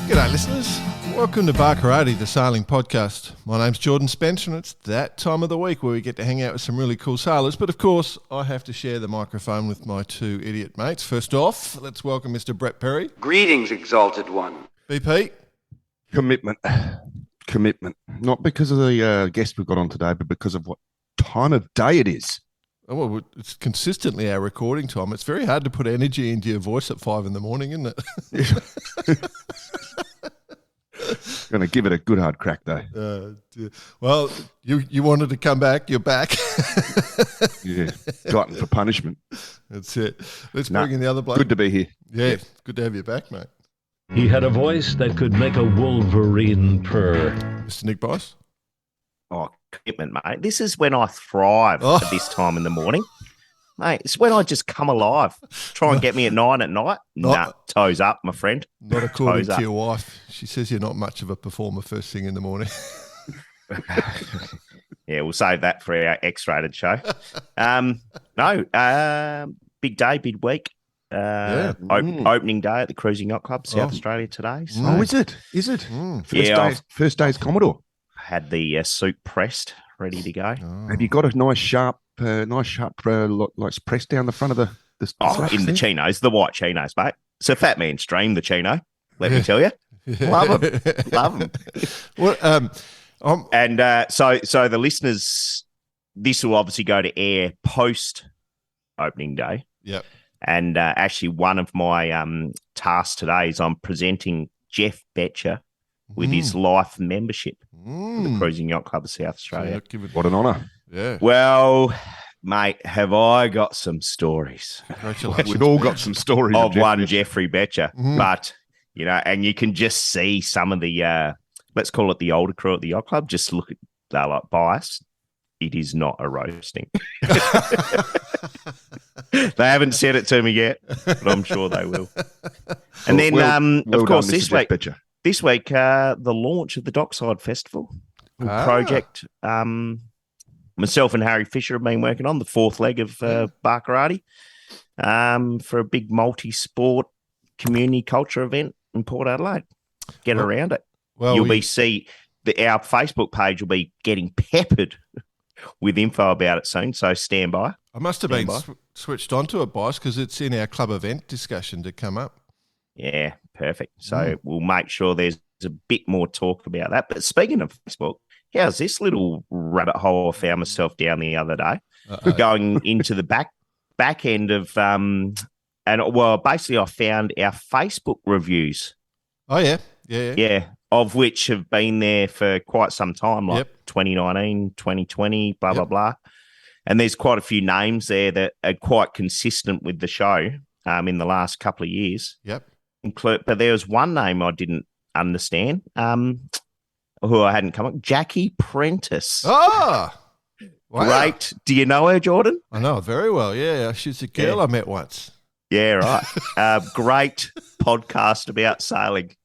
G'day listeners, welcome to Bar Karate, the sailing podcast. My name's Jordan Spencer and it's that time of the week where we get to hang out with some really cool sailors. But of course, I have to share the microphone with my two idiot mates. First off, let's welcome Mr. Brett Perry. Greetings, exalted one. BP. Commitment. Not because of the guest we've got on today, but because of what time of day it is. Oh, well, it's consistently our recording time. It's very hard to put energy into your voice at 5 a.m, isn't it? Going to give it a good hard crack, though. Well, you wanted to come back. You're back. Yeah, glutton for punishment. That's it. Let's bring in the other bloke. Good to be here. Yeah, good to have you back, mate. He had a voice that could make a wolverine purr. Mr. Nick Boss. Oh, commitment, mate. This is when I thrive at this time in the morning. Mate, it's when I just come alive. Try and get me at 9 at night. Nah, toes up, my friend. Not according to your wife. She says you're not much of a performer first thing in the morning. Yeah, we'll save that for our X-rated show. Big day, big week. Opening day at the Cruising Yacht Club, South Australia today. So. Oh, is it? First day's Commodore. Had the suit pressed, ready to go. Oh. Have you got a nice sharp like press down the front of the in the chinos, the white chinos, mate. It's a fat man's dream, the chino. Let me tell you, love them. Well, so the listeners, this will obviously go to air post opening day. Yep. And actually, one of my tasks today is I'm presenting Jeff Betcher with his life membership for the Cruising Yacht Club of South Australia. What an honour. Yeah. Well, mate, have I got some stories. Congratulations. We've all got some stories of one Jeffrey Betcher. But, and you can just see some of the, let's call it the older crew at the yacht club, just look at, they're like biased. It is not a roasting. They haven't said it to me yet, but I'm sure they will. And then, of course, this week, the launch of the Dockside Festival project. Myself and Harry Fisher have been working on the fourth leg of Bar Karate for a big multi-sport community culture event in Port Adelaide. Get around it. Well, our Facebook page will be getting peppered with info about it soon, so stand by. I must have been switched onto it, boss, because it's in our club event discussion to come up. Yeah, perfect. So we'll make sure there's a bit more talk about that. But speaking of Facebook, how's this little rabbit hole I found myself down the other day? Going into the back end of basically I found our Facebook reviews. Oh yeah, of which have been there for quite some time, like 2019, 2020, blah, blah, blah. And there's quite a few names there that are quite consistent with the show in the last couple of years. Yep. But there was one name I didn't understand, who I hadn't come up. Jackie Prentice. Oh, wow. Great. Do you know her, Jordan? I know her very well. Yeah, she's a girl I met once. Yeah, right. Great podcast about sailing.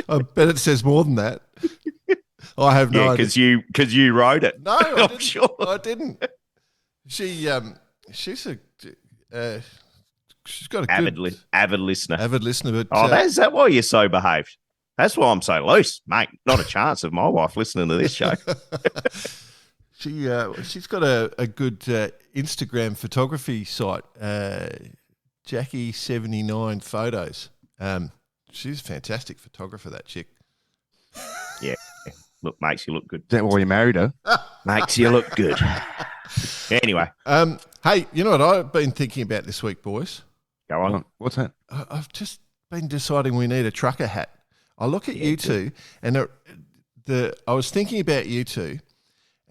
I bet it says more than that. I have no idea. because you wrote it. No, I'm sure I didn't. She's got a avid listener. Avid listener, but is that why you're so behaved? That's why I'm so loose, mate. Not a chance of my wife listening to this show. She's got a good Instagram photography site, Jackie79 Photos. She's a fantastic photographer, that chick. Yeah. Look, makes you look good. Is that why you married her? Makes you look good. Anyway. Hey, you know what I've been thinking about this week, boys? Go on. What's that? I've just been deciding we need a trucker hat. I look at you two, and I was thinking about you two,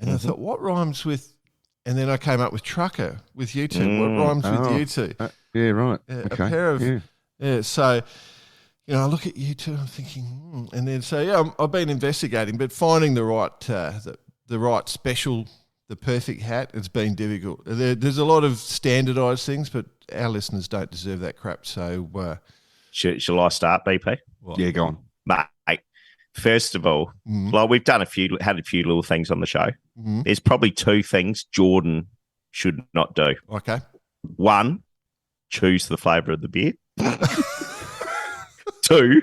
and I thought, what rhymes with, and then I came up with trucker with you two. What rhymes with you two? Yeah, right. Okay. A pair of, so... I look at you two, I'm thinking, and then I've been investigating, but finding the right, the right special, the perfect hat, it's been difficult. There's a lot of standardised things, but our listeners don't deserve that crap. So Shall I start, BP? What? Yeah, go on. Mate, first of all, like we've had a few little things on the show. There's probably 2 things Jordan should not do. Okay. 1, choose the flavour of the beer. 2,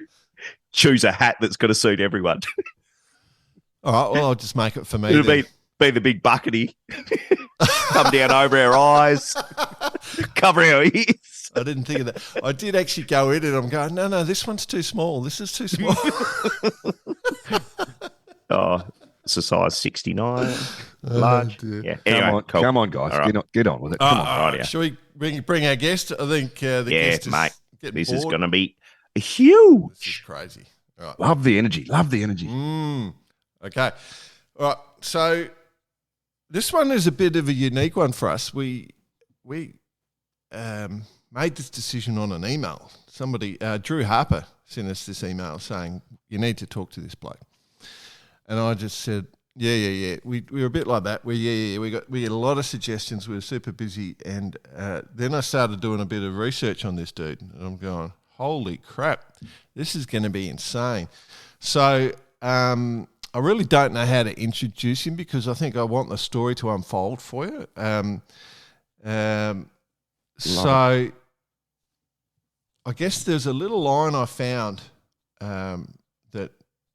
choose a hat that's going to suit everyone. All right, well, I'll just make it for me. It'll be the big buckety. Come down over our eyes. Cover our ears. I didn't think of that. I did actually go in and I'm going, no, this one's too small. This is too small. It's a size 69. Large. Yeah. Anyway, come on, guys. Right. Get on with it. Come on. Right, shall we bring our guest? I think the guest is mate. This bored. Is going to be huge. This is crazy. All right. Love the energy. Okay. All right. So this one is a bit of a unique one for us. We made this decision on an email. Somebody, Drew Harper, sent us this email saying, you need to talk to this bloke. And I just said, yeah. We were a bit like that. We had a lot of suggestions. We were super busy. And then I started doing a bit of research on this dude. And I'm going, holy crap, this is going to be insane. So I really don't know how to introduce him because I think I want the story to unfold for you. So I guess there's a little line I found that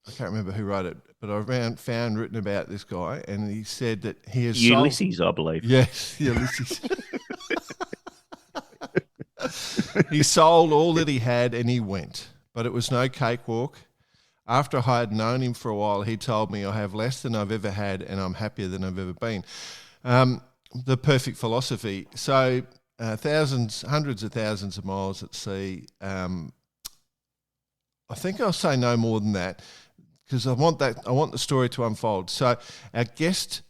I can't remember who wrote it, but I found written about this guy, and he said that he has Ulysses, I believe. Yes, Ulysses. He sold all that he had and he went, but it was no cakewalk. After I had known him for a while, he told me, I have less than I've ever had and I'm happier than I've ever been. The perfect philosophy. So hundreds of thousands of miles at sea. I think I'll say no more than that because I want the story to unfold. So our guest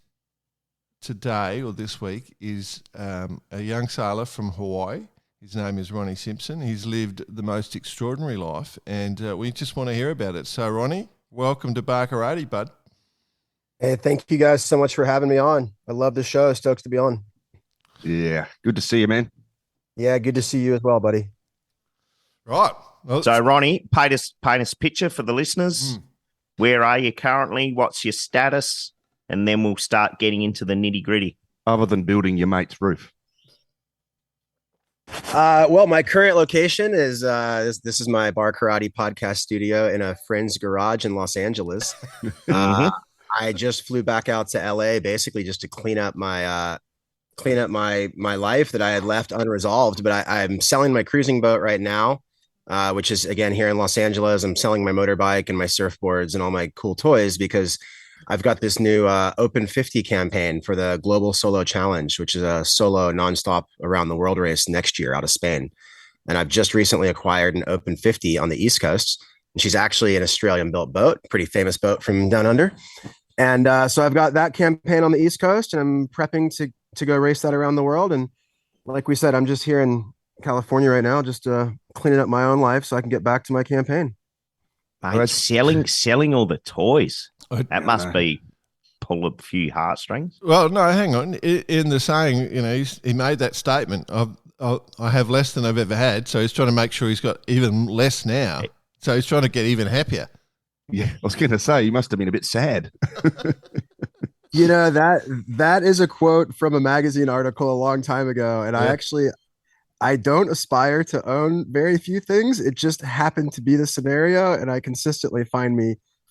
today or this week is a young sailor from Hawaii. His name is Ronnie Simpson. He's lived the most extraordinary life, and we just want to hear about it. So, Ronnie, welcome to Barkarati, bud. Hey, thank you guys so much for having me on. I love the show. Stoked to be on. Yeah, good to see you, man. Yeah, good to see you as well, buddy. Right. Well, so, Ronnie, paint us a picture for the listeners. Where are you currently? What's your status? And then we'll start getting into the nitty-gritty. Other than building your mate's roof. Well, my current location is this is my Bar Karate podcast studio in a friend's garage in Los Angeles. I just flew back out to LA basically just to clean up my life that I had left unresolved. But I'm selling my cruising boat right now, which is again here in Los Angeles. I'm selling my motorbike and my surfboards and all my cool toys because I've got this new Open 50 campaign for the Global Solo Challenge, which is a solo nonstop around the world race next year out of Spain. And I've just recently acquired an Open 50 on the East Coast. And she's actually an Australian-built boat, pretty famous boat from down under. And so I've got that campaign on the East Coast, and I'm prepping to go race that around the world. And like we said, I'm just here in California right now, just cleaning up my own life so I can get back to my campaign. Mate, selling all the toys. That must be pull a few heartstrings. Well, no, hang on. In the saying, he made that statement of, I have less than I've ever had. So he's trying to make sure he's got even less now. So he's trying to get even happier. Yeah, I was going to say, you must have been a bit sad. That is a quote from a magazine article a long time ago. And yeah. I don't aspire to own very few things. It just happened to be the scenario. And I consistently find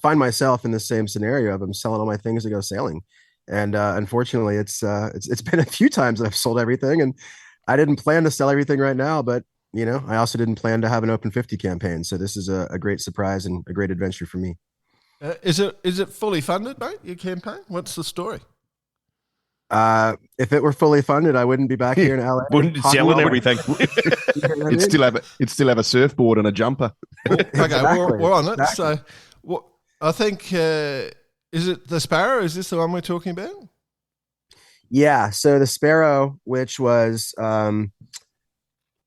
myself in the same scenario of I'm selling all my things to go sailing. And unfortunately, it's been a few times that I've sold everything, and I didn't plan to sell everything right now, but I also didn't plan to have an Open 50 campaign. So this is a great surprise and a great adventure for me. Is it fully funded, mate, your campaign? What's the story? If it were fully funded, I wouldn't be back here in LA. Wouldn't selling everything. It'd still have a surfboard and a jumper. Okay, exactly. we're on it. Exactly. So I think, is it the Sparrow? Is this the one we're talking about? Yeah. So the Sparrow, which was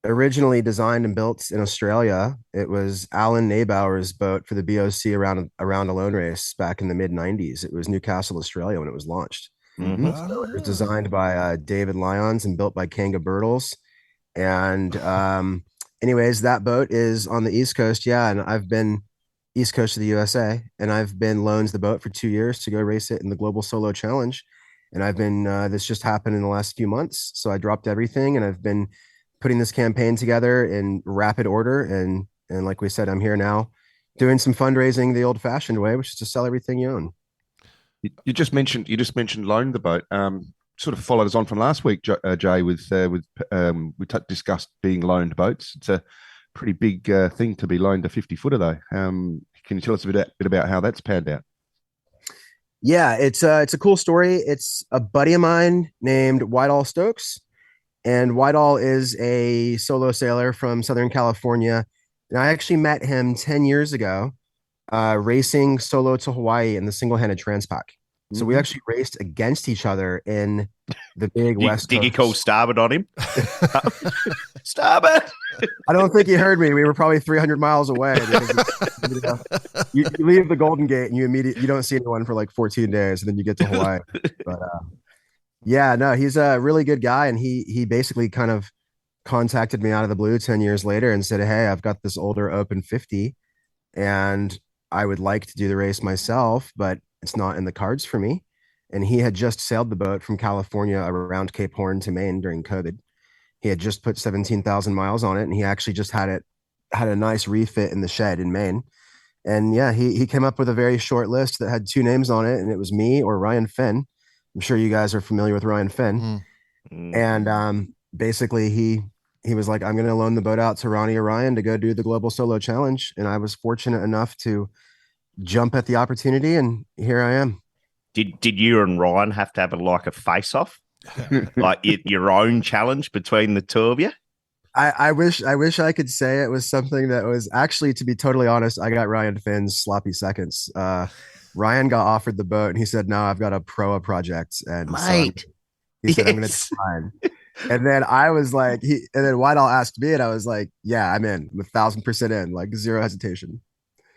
originally designed and built in Australia, it was Alan Neubauer's boat for the BOC around a lone race back in the mid-90s. It was Newcastle, Australia when it was launched. Mm-hmm. So it was designed by David Lyons and built by Kanga Birtles. And anyways, that boat is on the East Coast. Yeah. And I've been East Coast of the USA, and I've been loaned the boat for 2 years to go race it in the Global Solo Challenge. And I've been, this just happened in the last few months. So I dropped everything and I've been putting this campaign together in rapid order. And like we said, I'm here now doing some fundraising the old fashioned way, which is to sell everything you own. You just mentioned loan the boat. Sort of followed us on from last week, Jay, with discussed being loaned boats. It's a pretty big thing to be loaned a 50-footer, though. Can you tell us a bit about how that's panned out? Yeah, it's a cool story. It's a buddy of mine named Whitehall Stokes, and Whitehall is a solo sailor from Southern California. And I actually met him 10 years ago, racing solo to Hawaii in the single-handed Transpac. So we actually raced against each other in the big West Coast. Did you call starboard on him? Starboard! I don't think he heard me. We were probably 300 miles away. Because, you leave the Golden Gate and you don't see anyone for like 14 days, and then you get to Hawaii. But yeah, no, he's a really good guy, and he basically kind of contacted me out of the blue 10 years later and said, "Hey, I've got this older Open 50, and I would like to do the race myself, but it's not in the cards for me." And he had just sailed the boat from California around Cape Horn to Maine during COVID. He had just put 17,000 miles on it, and he actually just had a nice refit in the shed in Maine. And yeah, he came up with a very short list that had two names on it, and it was me or Ryan Finn. I'm sure you guys are familiar with Ryan Finn. And basically he was like, "I'm going to loan the boat out to Ronnie or Ryan to go do the Global Solo Challenge." And I was fortunate enough to jump at the opportunity, and here I am. Did you and Ryan have to have a face-off? Like your own challenge between the two of you? I wish I could say it was something that was actually, to be totally honest, I got Ryan Finn's sloppy seconds. Ryan got offered the boat and he said, "No, I've got a proa project." And mate, so he said, "I'm going to decline." And then I was like, and then Whitehall asked me, and I was like, "Yeah, I'm in. I'm 1,000% in, like zero hesitation."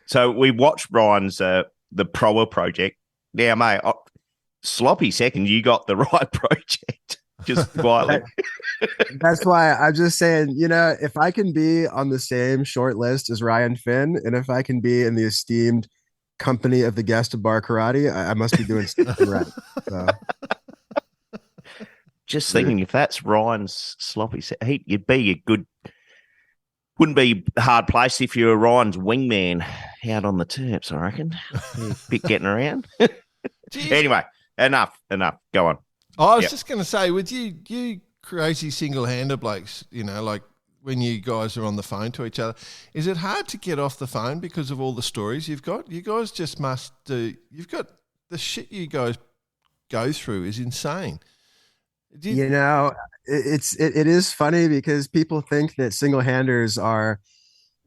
So we watched Ryan's the proa project. Yeah, mate, sloppy second. You got the right project, just quietly. That's why I'm just saying, if I can be on the same short list as Ryan Finn, and if I can be in the esteemed company of the guest of Bar Karate, I must be doing something right. So. Just thinking, if that's Ryan's sloppy set, you'd be a good. Wouldn't be hard place if you were Ryan's wingman out on the terps, I reckon. A bit getting around. Anyway, enough. Go on. I was just going to say, with you crazy single-hander blokes, like when you guys are on the phone to each other, is it hard to get off the phone because of all the stories you've got? You guys just must do. You've got the shit you guys go through is insane. It is funny because people think that single-handers are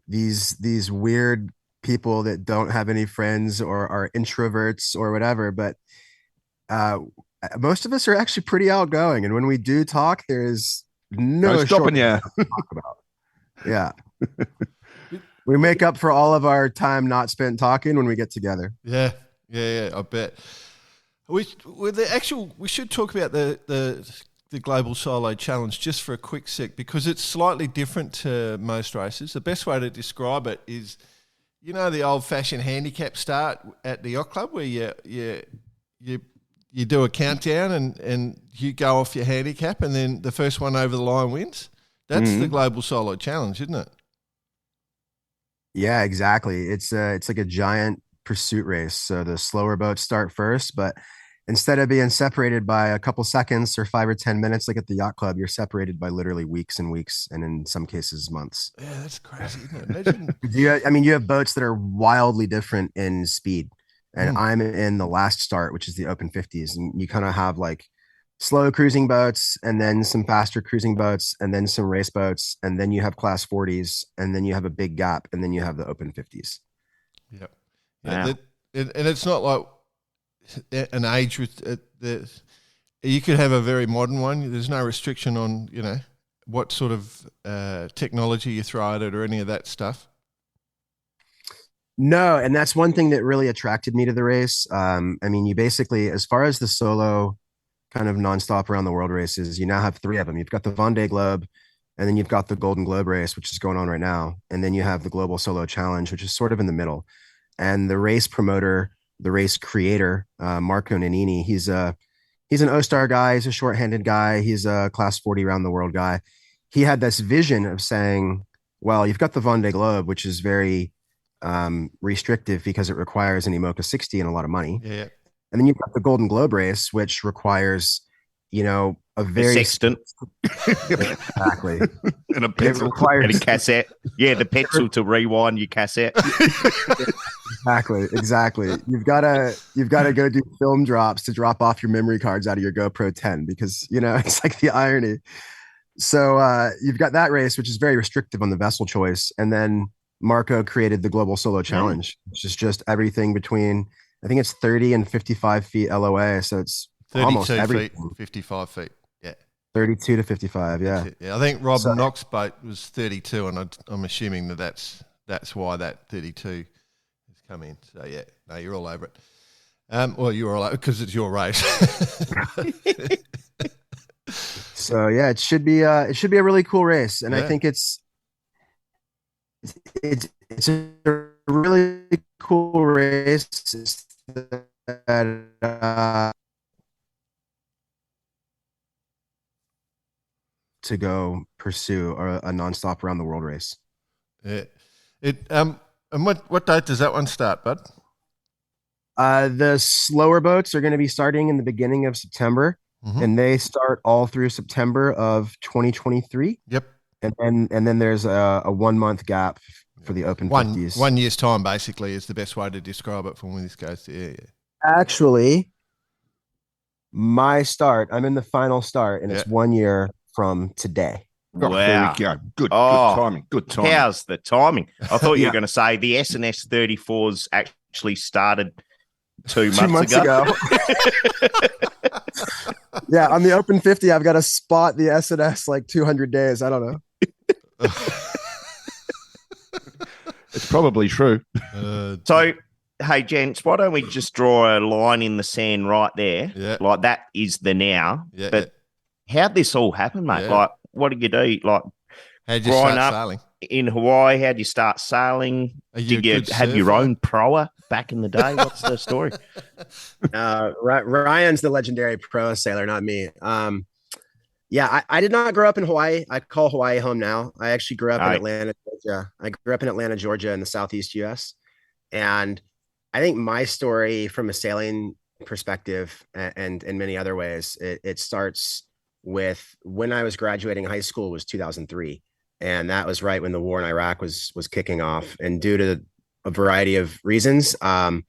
these weird people that don't have any friends or are introverts or whatever, but most of us are actually pretty outgoing, and when we do talk, there's no stopping you. Talk about. Yeah. We make up for all of our time not spent talking when we get together. Yeah, I bet. We should talk about the Global Solo Challenge just for a quick sec, because it's slightly different to most races. The best way to describe it is, the old-fashioned handicap start at the yacht club where you do a countdown and you go off your handicap, and then the first one over the line wins. That's the Global Solo Challenge, isn't it? Yeah, exactly. It's like a giant pursuit race. So the slower boats start first, but instead of being separated by a couple seconds or 5 or 10 minutes, like at the yacht club, you're separated by literally weeks and weeks, and in some cases months. Yeah, that's crazy, isn't it? You have boats that are wildly different in speed, and I'm in the last start, which is the Open 50s, and you kind of have like slow cruising boats, and then some faster cruising boats, and then some race boats, and then you have class 40s, and then you have a big gap, and then you have the Open 50s. Yep. Yeah, wow. And it's not like an age with you could have a very modern one. There's no restriction on what sort of technology you throw at it or any of that stuff. No, and that's one thing that really attracted me to the race. You basically, as far as the solo kind of nonstop around the world races, you now have 3 of them. You've got the Vendée Globe, and then you've got the Golden Globe race, which is going on right now, and then you have the Global Solo Challenge, which is sort of in the middle. And the race promoter, the race creator, Marco Nanini, he's an O-Star guy. He's a short-handed guy. He's a class 40 around the world guy. He had this vision of saying, well, you've got the Vendée Globe, which is very restrictive because it requires an IMOCA 60 and a lot of money. Yeah. And then you've got the Golden Globe race, which requires, a very sextant. Exactly. And a pencil and a cassette. Yeah, the pencil to rewind your cassette. Exactly. You've got to go do film drops to drop off your memory cards out of your GoPro 10 because, it's like the irony. So you've got that race, which is very restrictive on the vessel choice. And then Marco created the Global Solo Challenge, which is just everything between, I think it's 30 and 55 feet LOA. So it's almost everything. 55 feet. Yeah. 32 to 55. Yeah. Yeah. I think Rob Knox's boat was 32, and I'm assuming that's why that 32 has come in. So yeah, no, you're all over it. Well, you're all over because it's your race. So yeah, it should be a really cool race, and I think it's a really cool race that, to go pursue a nonstop around the world race. Yeah. And what date does that one start, bud? The slower boats are going to be starting in the beginning of September. Mm-hmm. And they start all through September of 2023. Yep. And then there's a 1 month gap for the open 50s. 1 year's time, basically, is the best way to describe it from when this goes to yeah. Actually, my start, I'm in the final start, and it's 1 year from today. Wow. There we go. Good timing. Good timing. How's the timing? I thought you were going to say the S&S 34s actually started 2 months ago. Yeah, on the Open 50, I've got to spot the S&S like 200 days. I don't know. It's probably true. So, hey, gents, why don't we just draw a line in the sand right there? Yeah. Like, that is the now. Yeah, but how'd this all happen, mate? Yeah. Like, what did you do? Like, how'd you start sailing? In Hawaii, how'd you start sailing? Did you have your own proa back in the day? What's the story? Ryan's the legendary proa sailor, not me. Yeah, I did not grow up in Hawaii. I call Hawaii home now. I actually grew up in Atlanta, Georgia. I grew up in Atlanta, Georgia in the Southeast US. And I think my story from a sailing perspective and in many other ways, it starts with when I was graduating high school was 2003. And that was right when the war in Iraq was kicking off. And due to a variety of reasons, I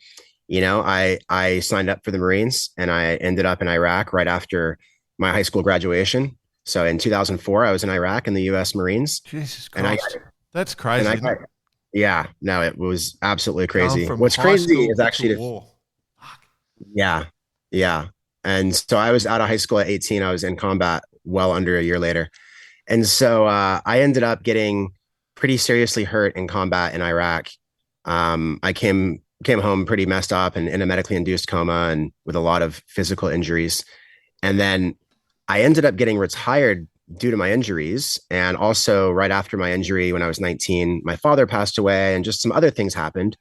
signed up for the Marines, and I ended up in Iraq right after my high school graduation. So in 2004, I was in Iraq in the U.S. Marines. Jesus Christ. That's crazy. Yeah, no, it was absolutely crazy. What's crazy is actually war. Yeah. And so I was out of high school at 18. I was in combat well under a year later. And so I ended up getting pretty seriously hurt in combat in Iraq. I came home pretty messed up and in a medically induced coma and with a lot of physical injuries. And then I ended up getting retired due to my injuries. And also right after my injury, when I was 19, my father passed away and just some other things happened.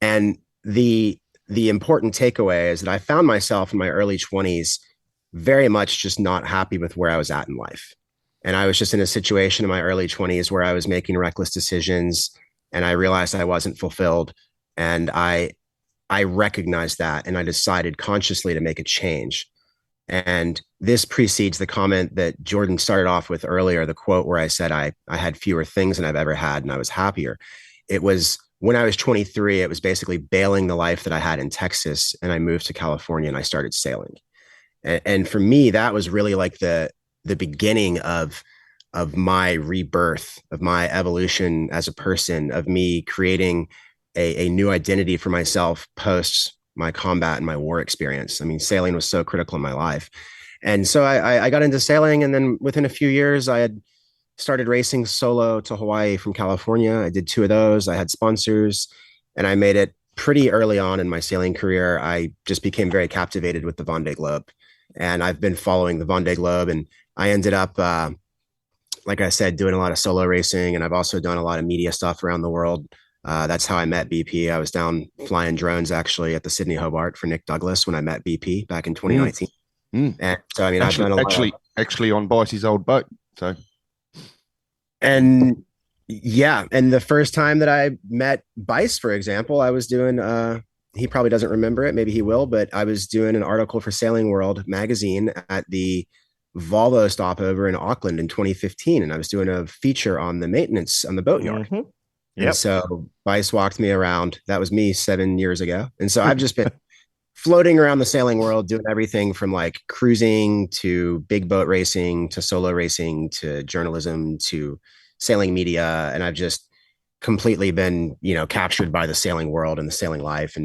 And the important takeaway is that I found myself in my early 20s very much just not happy with where I was at in life. And I was just in a situation in my early 20s where I was making reckless decisions, and I realized I wasn't fulfilled. And I recognized that, and I decided consciously to make a change. And this precedes the comment that Jordan started off with earlier, the quote where I said I had fewer things than I've ever had, and I was happier. It was when I was 23, it was basically bailing the life that I had in Texas, and I moved to California and I started sailing. And for me, that was really like the beginning of my rebirth, of my evolution as a person, of me creating a new identity for myself post my combat and my war experience. I mean, sailing was so critical in my life. And so I got into sailing, and then within a few years, I had started racing solo to Hawaii from California. I did 2 of those. I had sponsors, and I made it pretty early on in my sailing career. I just became very captivated with the Vendée Globe. And I've been following the Vendée Globe, and I ended up like I said, doing a lot of solo racing, and I've also done a lot of media stuff around the world. That's how I met BP. I was down flying drones actually at the Sydney Hobart for Nick Douglas when I met BP back in 2019. And so, I mean, I've done a lot actually on Bicey's old boat. So, and yeah, and the first time that I met Bice, for example, I was doing, he probably doesn't remember it, maybe he will, but I was doing an article for Sailing World magazine at the Volvo stopover in Auckland in 2015, and I was doing a feature on the maintenance on the boat yard. Yep. And so Bice walked me around. That was me 7 years ago. And so I've just been floating around the sailing world, doing everything from like cruising to big boat racing to solo racing to journalism to sailing media. And I've just completely been, captured by the sailing world and the sailing life,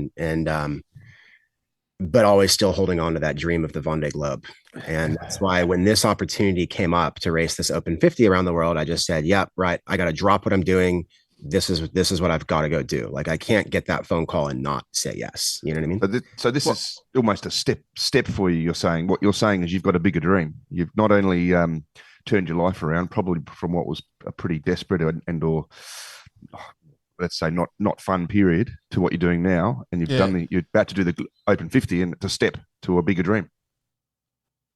but always still holding on to that dream of the Vendée Globe. And that's why when this opportunity came up to race this Open 50 around the world, I just said, yep, right. I got to drop what I'm doing. This is what I've got to go do. Like, I can't get that phone call and not say yes. You know what I mean? So this is almost a step for you. You're saying what you're saying is you've got a bigger dream. You've not only turned your life around, probably from what was a pretty desperate or let's say not fun period to what you're doing now, and you're about to do the Open 50, and it's a step to a bigger dream.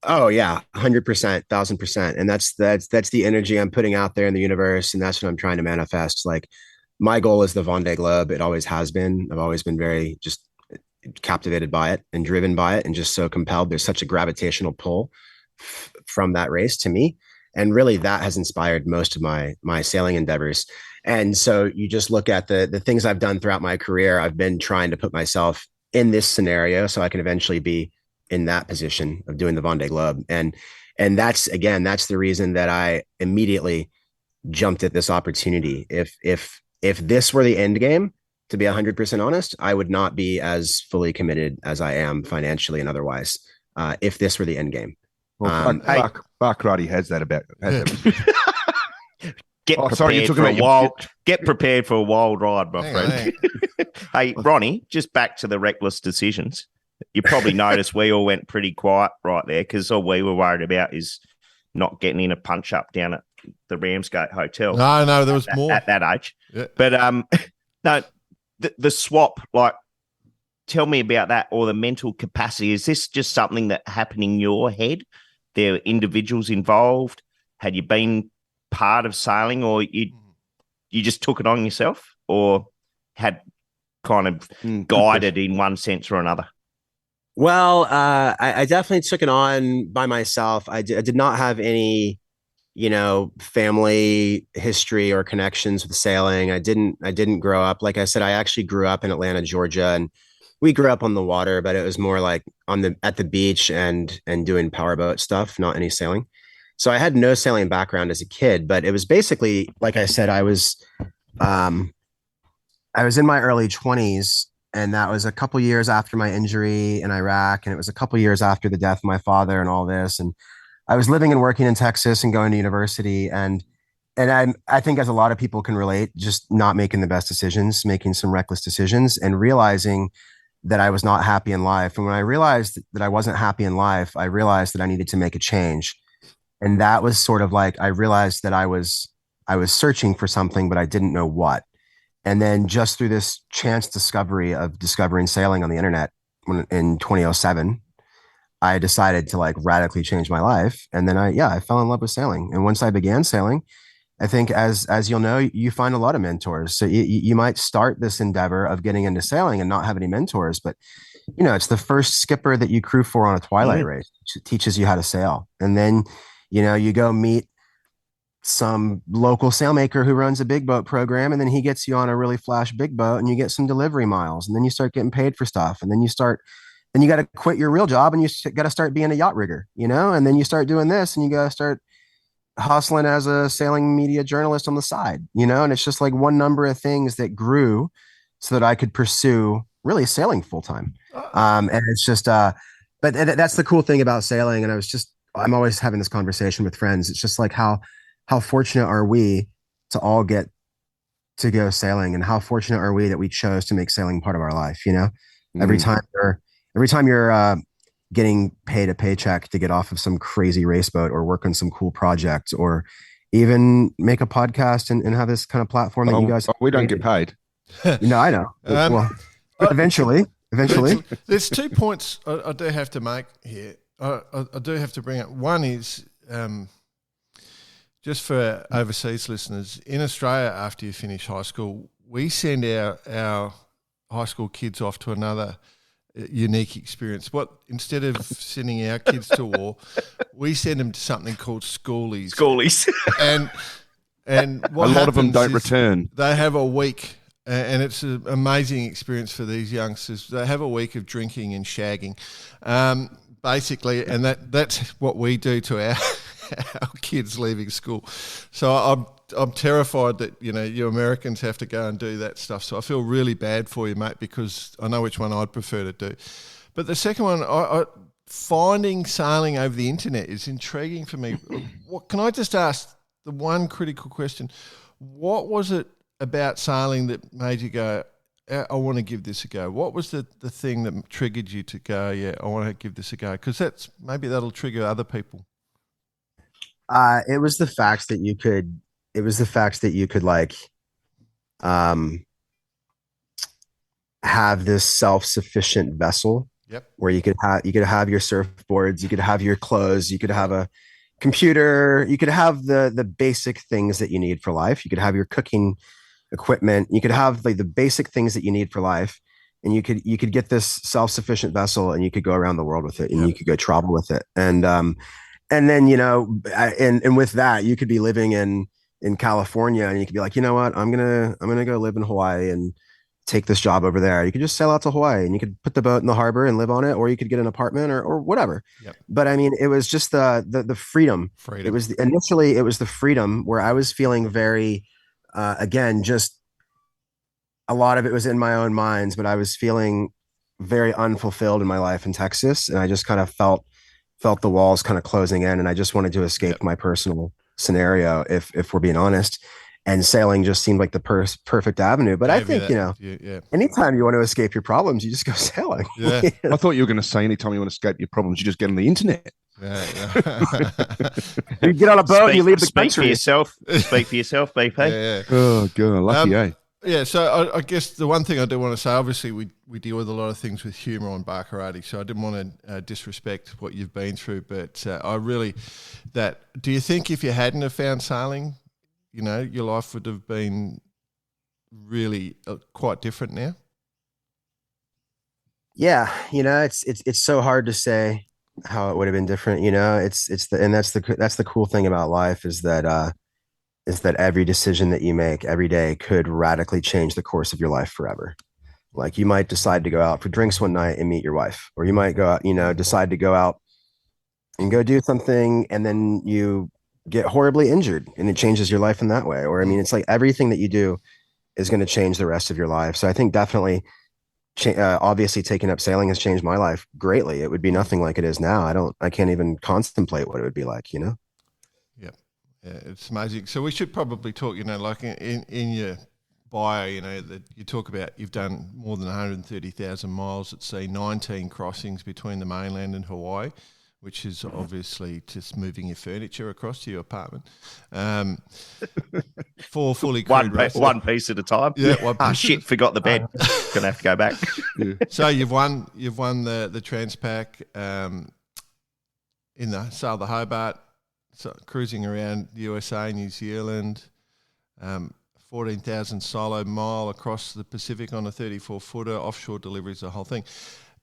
Oh yeah, 100%, 1000%. And that's the energy I'm putting out there in the universe. And that's what I'm trying to manifest. Like, my goal is the Vendée Globe. It always has been. I've always been very just captivated by it and driven by it and just so compelled. There's such a gravitational pull from that race to me. And really that has inspired most of my sailing endeavors. And so you just look at the things I've done throughout my career. I've been trying to put myself in this scenario so I can eventually be in that position of doing the Vendée Globe. And that's the reason that I immediately jumped at this opportunity. If this were the end game, to be 100% honest, I would not be as fully committed as I am financially and otherwise, if this were the end game. Well, Bar Karate has that about. Get prepared for a wild ride, my friend. Hey, Ronnie, just back to the reckless decisions. You probably noticed we all went pretty quiet right there because all we were worried about is not getting in a punch up down at the Ramsgate Hotel. No, there was more at that age. Yeah. But no, the swap, like, tell me about that, or the mental capacity. Is this just something that happened in your head? There were individuals involved. Had you been part of sailing, or you just took it on yourself, or had kind of guided in one sense or another? Well, I definitely took it on by myself. I did not have any, family history or connections with sailing. I didn't grow up. Like I said, I actually grew up in Atlanta, Georgia, and we grew up on the water, but it was more like at the beach and doing powerboat stuff, not any sailing. So I had no sailing background as a kid, but it was basically, like I said, I was in my early 20s. And that was a couple years after my injury in Iraq. And it was a couple years after the death of my father and all this. And I was living and working in Texas and going to university. And I think, as a lot of people can relate, just not making the best decisions, making some reckless decisions, and realizing that I was not happy in life. And when I realized that I wasn't happy in life, I realized that I needed to make a change. And that was sort of like, I realized that I was searching for something, but I didn't know what. And then just through this chance discovering sailing on the internet in 2007, I decided to like radically change my life. And then I fell in love with sailing. And once I began sailing, I think as you'll know, you find a lot of mentors. So you might start this endeavor of getting into sailing and not have any mentors, but it's the first skipper that you crew for on a twilight race. It teaches you how to sail. And then, you go meet some local sailmaker who runs a big boat program, and then he gets you on a really flash big boat, and you get some delivery miles, and then you start getting paid for stuff, and then you got to quit your real job and you got to start being a yacht rigger, and then you start doing this, and you got to start hustling as a sailing media journalist on the side, and it's just like one number of things that grew so that I could pursue really sailing full time. And it's just, but that's the cool thing about sailing. And I'm always having this conversation with friends. It's just like, how fortunate are we to all get to go sailing, and how fortunate are we that we chose to make sailing part of our life? Every time you're getting paid a paycheck to get off of some crazy race boat or work on some cool project, or even make a podcast and have this kind of platform that you guys. We don't get paid. No, I know. Well, eventually. There's 2 points I do have to make here. I do have to bring up. One is just for overseas listeners, in Australia, after you finish high school, we send our high school kids off to another unique experience. Instead of sending our kids to war, we send them to something called schoolies. And what a lot of them don't return. They have a week, and it's an amazing experience for these youngsters. They have a week of drinking and shagging, basically, and that's what we do to our kids leaving school. So I'm terrified that you Americans have to go and do that stuff. So I feel really bad for you, mate, because I know which one I'd prefer to do. But the second one, finding sailing over the internet is intriguing for me. Can I just ask the one critical question? What was it about sailing that made you go, I want to give this a go? What was the thing that triggered you to go, yeah, I want to give this a go? Because maybe that'll trigger other people. It was the facts that you could. It was the facts that you could have this self-sufficient vessel. Yep. Where you could have your surfboards, you could have your clothes, you could have a computer, you could have the basic things that you need for life. You could have your cooking equipment. You could have the basic things that you need for life, and you could get this self-sufficient vessel, and you could go around the world with it, and you could go travel with it, and then and with that, you could be living in California, and you could be like, you know what, I'm gonna go live in Hawaii and take this job over there. You could just sail out to Hawaii, and you could put the boat in the harbor and live on it, or you could get an apartment or whatever. Yep. But I mean, it was just the freedom. It was initially the freedom where I was feeling very, again, just a lot of it was in my own minds, but I was feeling very unfulfilled in my life in Texas, and I just kind of felt the walls kind of closing in, and I just wanted to escape my personal scenario, if we're being honest. And sailing just seemed like the perfect avenue. But I think, anytime you want to escape your problems, you just go sailing. Yeah. I thought you were going to say anytime you want to escape your problems, you just get on the internet. Yeah. You get on a boat and you leave the country. Speak for yourself, BP. Yeah. Oh, God, lucky, eh? Yeah, so I guess the one thing I do want to say, obviously we deal with a lot of things with humour on Bar Karate, so I didn't want to disrespect what you've been through, but do you think if you hadn't have found sailing, your life would have been really quite different now? Yeah, it's so hard to say how it would have been different. That's the cool thing about life is that every decision that you make every day could radically change the course of your life forever. Like you might decide to go out for drinks one night and meet your wife, or you might go out, decide to go out and go do something, and then you get horribly injured and it changes your life in that way. Or, I mean, it's like everything that you do is going to change the rest of your life. So I think definitely, obviously taking up sailing has changed my life greatly. It would be nothing like it is now. I can't even contemplate what it would be like, Yeah, it's amazing. So we should probably talk, like in your bio, that you talk about you've done more than 130,000 miles at sea, 19 crossings between the mainland and Hawaii, which is obviously just moving your furniture across to your apartment. 4 fully crewed one piece at a time. Yeah, one piece. Shit, forgot the bed. Gonna have to go back. Yeah. So you've won the Transpac in the Sail the Hobart, cruising around the USA, New Zealand, 14,000 solo mile across the Pacific on a 34-footer, offshore deliveries, the whole thing.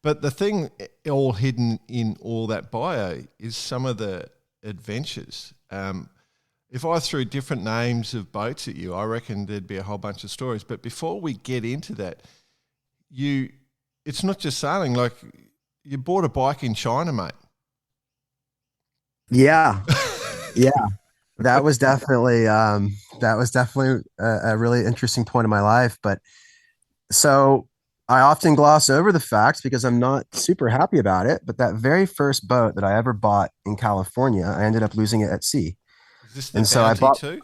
But the thing all hidden in all that bio is some of the adventures. If I threw different names of boats at you, I reckon there'd be a whole bunch of stories. But before we get into that, it's not just sailing. Like you bought a bike in China, mate. Yeah. Yeah. That was definitely a really interesting point in my life. But so I often gloss over the facts because I'm not super happy about it. But that very first boat that I ever bought in California, I ended up losing it at sea. Is this the Bounty 2?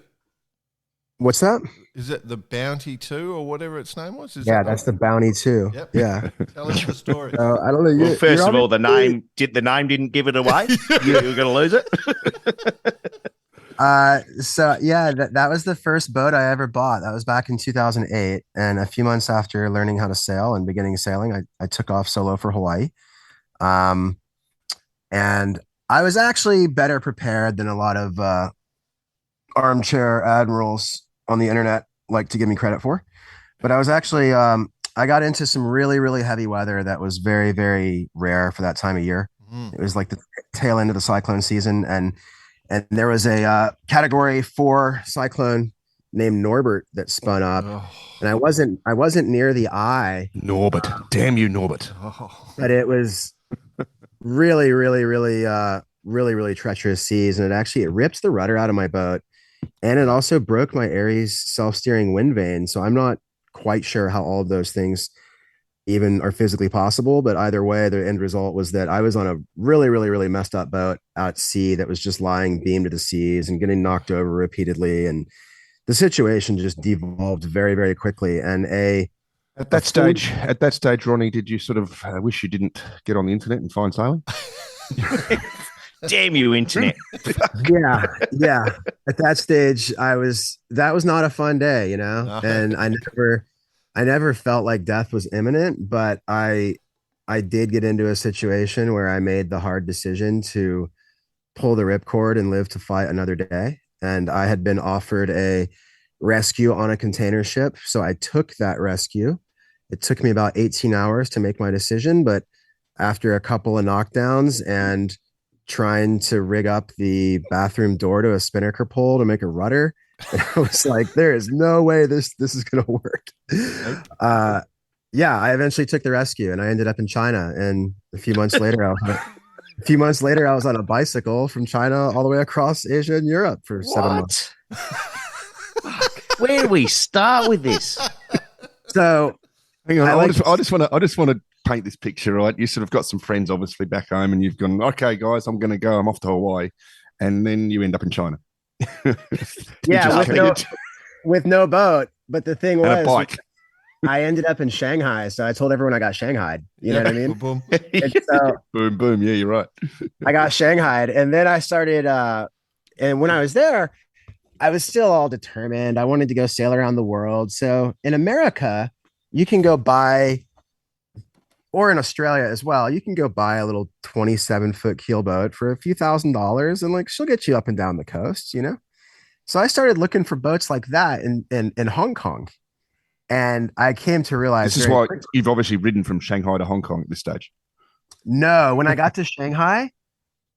What's that? Is it the Bounty 2 or whatever its name was? That's the Bounty 2. Yep. Yeah. Tell us the story. I don't know. Well, first of all, the name didn't give it away. You were going to lose it. So yeah, that was the first boat I ever bought. That was back in 2008. And a few months after learning how to sail and beginning sailing, I took off solo for Hawaii. Um, and I was actually better prepared than a lot of armchair admirals on the internet like to give me credit for. But I was actually I got into some really, really heavy weather that was very, very rare for that time of year. It was like the tail end of the cyclone season, and there was a Category 4 cyclone named Norbert that spun up, and I wasn't near the eye. Norbert, damn you, Norbert! But it was really, really, really, really, really treacherous seas, and it ripped the rudder out of my boat, and it also broke my Aries self-steering wind vane. So I'm not quite sure how all of those things even are physically possible, but either way, the end result was that I was on a really, really, really messed up boat out at sea that was just lying beam to the seas and getting knocked over repeatedly, and the situation just devolved very, very quickly. And at that stage, Ronnie, did you sort of wish you didn't get on the internet and find sailing? Damn you, internet! yeah. At that stage, that was not a fun day, and I never felt like death was imminent, but I did get into a situation where I made the hard decision to pull the ripcord and live to fight another day. And I had been offered a rescue on a container ship, so I took that rescue. It took me about 18 hours to make my decision, but after a couple of knockdowns and trying to rig up the bathroom door to a spinnaker pole to make a rudder, and I was like, there is no way this is going to work. I eventually took the rescue, and I ended up in China. And a few months later, I was on a bicycle from China all the way across Asia and Europe for 7 months. Where do we start with this? So, hang on, I just want to paint this picture, right? You sort of got some friends, obviously, back home, and you've gone, okay, guys, I'm going to go. I'm off to Hawaii, and then you end up in China. With no boat. But the thing was, a bike. I ended up in Shanghai, so I told everyone I got shanghaied. You know what I mean? Boom. Boom. Yeah, you're right. I got shanghaied, and then I started. And when I was there, I was still all determined. I wanted to go sail around the world. So in America, you can go buy, or in Australia as well, you can go buy a little 27-foot keel boat for a few $1,000s, and like she'll get you up and down the coast, So I started looking for boats like that in Hong Kong. And I came to realize this is why you've obviously ridden from Shanghai to Hong Kong at this stage. No, when I got to Shanghai,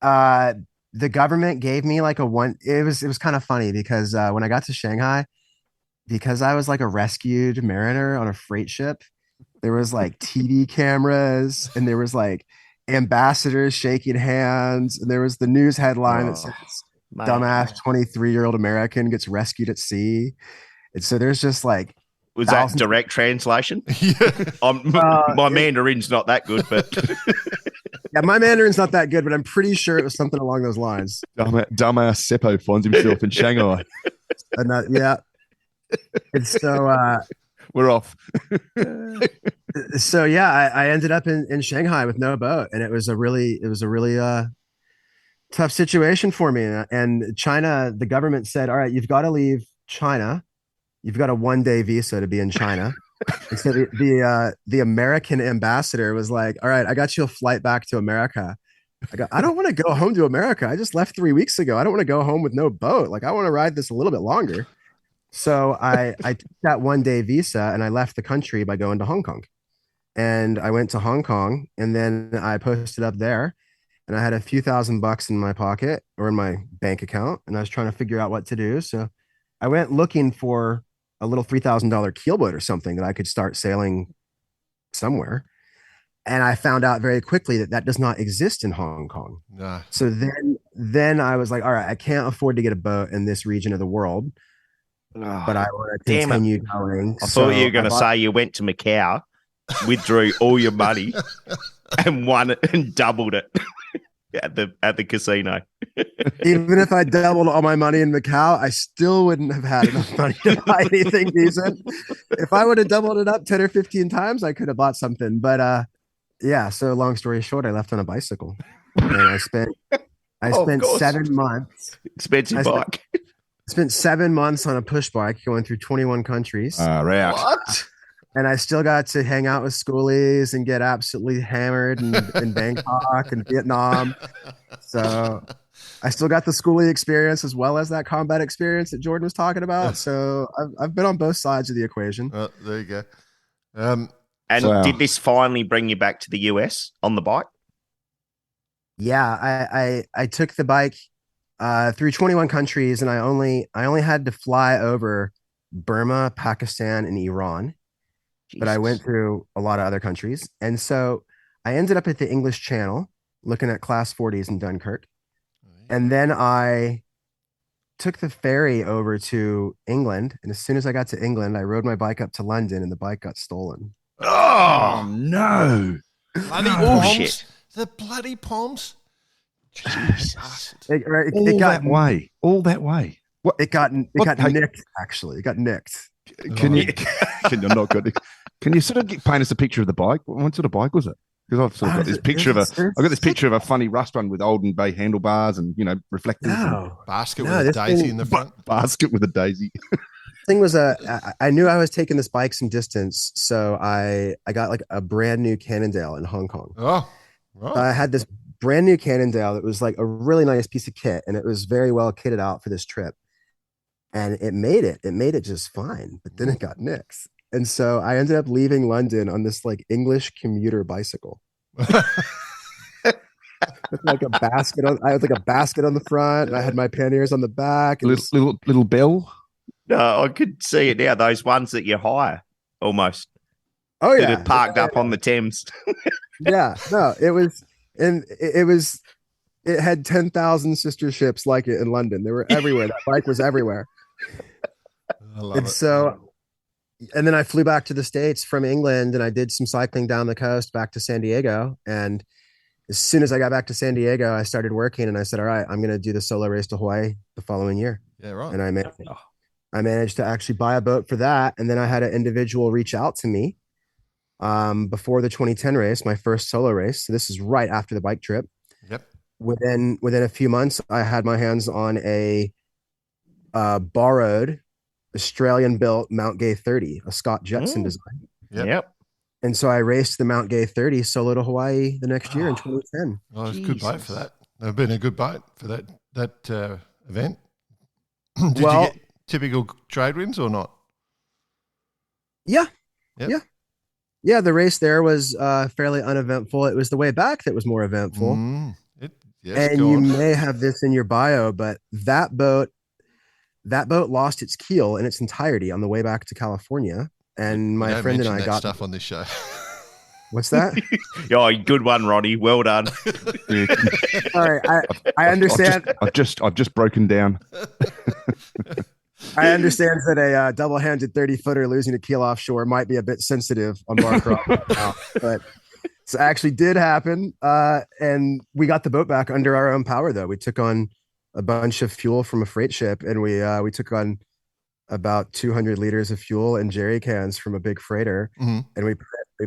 the government gave me like it was kind of funny because when I got to Shanghai, because I was like a rescued mariner on a freight ship, there was like TV cameras, and there was like ambassadors shaking hands, and there was the news headline that says dumbass 23-year-old American gets rescued at sea. And so there's just like, was that direct translation? My Mandarin's not that good, but yeah, my Mandarin's not that good, but I'm pretty sure it was something along those lines. Dumbass Seppo finds himself in Shanghai. Yeah. And so we're off. So yeah, I ended up in Shanghai with no boat, and it was a really tough situation for me. And China, the government said, all right, you've got to leave China. You've got a 1-day visa to be in China. And so the American ambassador was like, all right, I got you a flight back to America. I don't want to go home to America. I just left 3 weeks ago. I don't want to go home with no boat. Like, I want to ride this a little bit longer. So I took that 1-day visa, and I left the country by going to Hong Kong. And I went to Hong Kong, and then I posted up there, and I had a few $1,000 in my pocket or in my bank account, and I was trying to figure out what to do. So I went looking for a little $3,000 keelboat or something that I could start sailing somewhere. And I found out very quickly that does not exist in Hong Kong. Nah. So then I was like, all right, I can't afford to get a boat in this region of the world, but I want to continue going. I thought you were going to say you went to Macau, withdrew all your money, and won it and doubled it at the casino. Even if I doubled all my money in Macau, I still wouldn't have had enough money to buy anything decent. If I would have doubled it up 10 or 15 times, I could have bought something. But yeah, so long story short, I left on a bicycle, and I spent 7 months. Expensive bike. Spent 7 months on a push bike going through 21 countries. What? And I still got to hang out with schoolies and get absolutely hammered in Bangkok and Vietnam. So I still got the schoolie experience as well as that combat experience that Jordan was talking about. So I've been on both sides of the equation. There you go. And did this finally bring you back to the US on the bike? Yeah, I took the bike through 21 countries, and I only had to fly over Burma, Pakistan, and Iran. But I went through a lot of other countries. And so I ended up at the English Channel looking at Class 40s in Dunkirk. And then I took the ferry over to England. And as soon as I got to England, I rode my bike up to London and the bike got stolen. Oh, no. Bloody palms. The bloody palms. Jesus. It got all that way. What? It got nicked, actually. It got nicked. Can you not good? Can you sort of paint us a picture of the bike? What sort of bike was it? Because I've sort of got this picture of a funny rust one with Olden Bay handlebars and reflectors. No. Basket with a daisy in the front. Basket with a daisy. Thing was, I knew I was taking this bike some distance, so I got like a brand new Cannondale in Hong Kong. Oh, right. I had this brand new Cannondale that was like a really nice piece of kit, and it was very well kitted out for this trip. And it made it just fine, but then it got nicked. And so I ended up leaving London on this like English commuter bicycle. With like a basket I had like a basket on the front, and I had my panniers on the back. And little bell. No, I could see it now. Those ones that you hire almost. Oh yeah. That are parked up on the Thames. Yeah. No, it had 10,000 sister ships like it in London. They were everywhere. That bike was everywhere. I love it. So, and then I flew back to the States from England, and I did some cycling down the coast back to San Diego. And as soon as I got back to San Diego, I started working, and I said, all right, I'm going to do the solo race to Hawaii the following year. Yeah, right. And I managed to actually buy a boat for that. And then I had an individual reach out to me before the 2010 race, my first solo race. So this is right after the bike trip. Yep. Within a few months, I had my hands on a borrowed Australian-built Mount Gay 30, a Scott Jetson design. Yep. And so I raced the Mount Gay 30 solo to Hawaii the next year in 2010. Oh, it's a good boat for that. They've been a good boat for that event. Did you get typical trade winds or not? Yeah. Yep. Yeah, the race there was fairly uneventful. It was the way back that was more eventful. Yes, and you may have this in your bio, but that boat lost its keel in its entirety on the way back to California. And my friend and I got stuff on this show. What's that? Oh, good one, Ronnie. Well done. All right, I understand. I've just broken down. I understand that a double-handed 30-footer losing a keel offshore might be a bit sensitive on Barcroft right now, but it actually did happen. And we got the boat back under our own power, though. We took on a bunch of fuel from a freight ship, and we took on about 200 liters of fuel and jerry cans from a big freighter, and we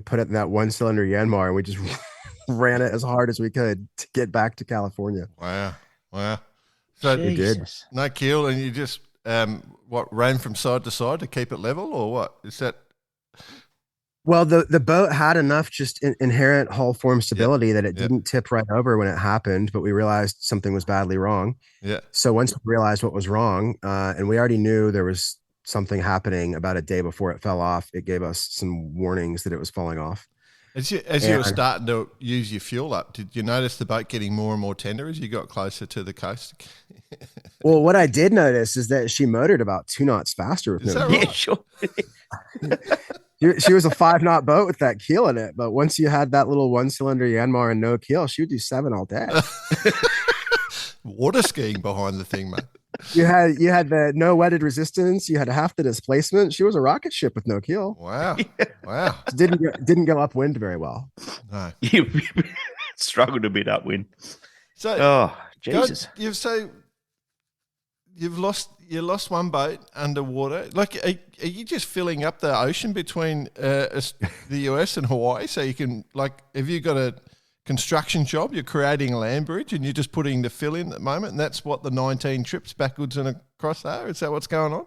put it in that one-cylinder Yanmar, and we just ran it as hard as we could to get back to California. Wow. So we did. No keel, and you just ran from side to side to keep it level, or what? Is that? Well, the boat had enough just inherent hull form stability that it didn't tip right over when it happened, but we realized something was badly wrong. Yeah. So once we realized what was wrong, and we already knew there was something happening about a day before it fell off, it gave us some warnings that it was falling off. As you were starting to use your fuel up, did you notice the boat getting more and more tender as you got closer to the coast? Well, what I did notice is that she motored about 2 knots faster. Is that right? Yeah, sure. She was a 5-knot boat with that keel in it, but once you had that little one-cylinder Yanmar and no keel, she would do 7 all day. Water skiing behind the thing, mate. You had the no wetted resistance. You had half the displacement. She was a rocket ship with no keel. Wow. Didn't go upwind very well. No. You struggled a bit upwind. So, Jesus. You lost one boat underwater. Like, are you just filling up the ocean between the US and Hawaii so you can, like, have you got construction job. You're creating a land bridge and you're just putting the fill in at the moment, and that's what the 19 trips backwards and across are? Is that what's going on?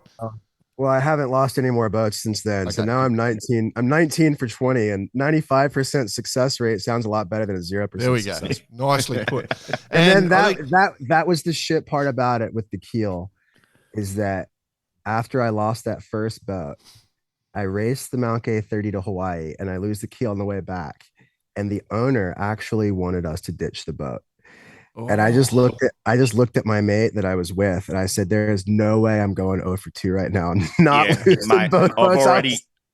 Well, I haven't lost any more boats since then. Okay. So now I'm 19. I'm 19 for 20, and 95% success rate sounds a lot better than a 0%. There we go. Nicely put. And then that was the shit part about it with the keel, is that after I lost that first boat, I raced the Mount Gay 30 to Hawaii, and I lose the keel on the way back. And the owner actually wanted us to ditch the boat. Oh. And I just looked at my mate that I was with, and I said, "There is no way I'm going 0 for 2 right now." Mate,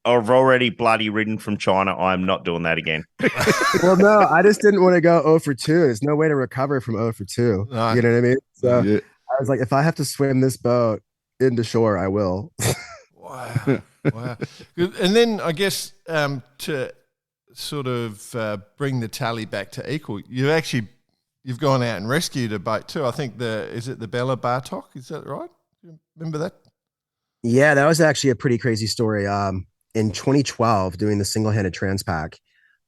I've already bloody ridden from China. I'm not doing that again. Well, no, I just didn't want to go 0 for 2. There's no way to recover from 0 for 2. No. You know what I mean? So yeah. I was like, if I have to swim this boat into shore, I will. Wow. And then I guess to sort of bring the tally back to equal, you've gone out and rescued a boat too. I think is it the Bella Bartok? Is that right? Remember that? Yeah, that was actually a pretty crazy story. In 2012, doing the single-handed transpac,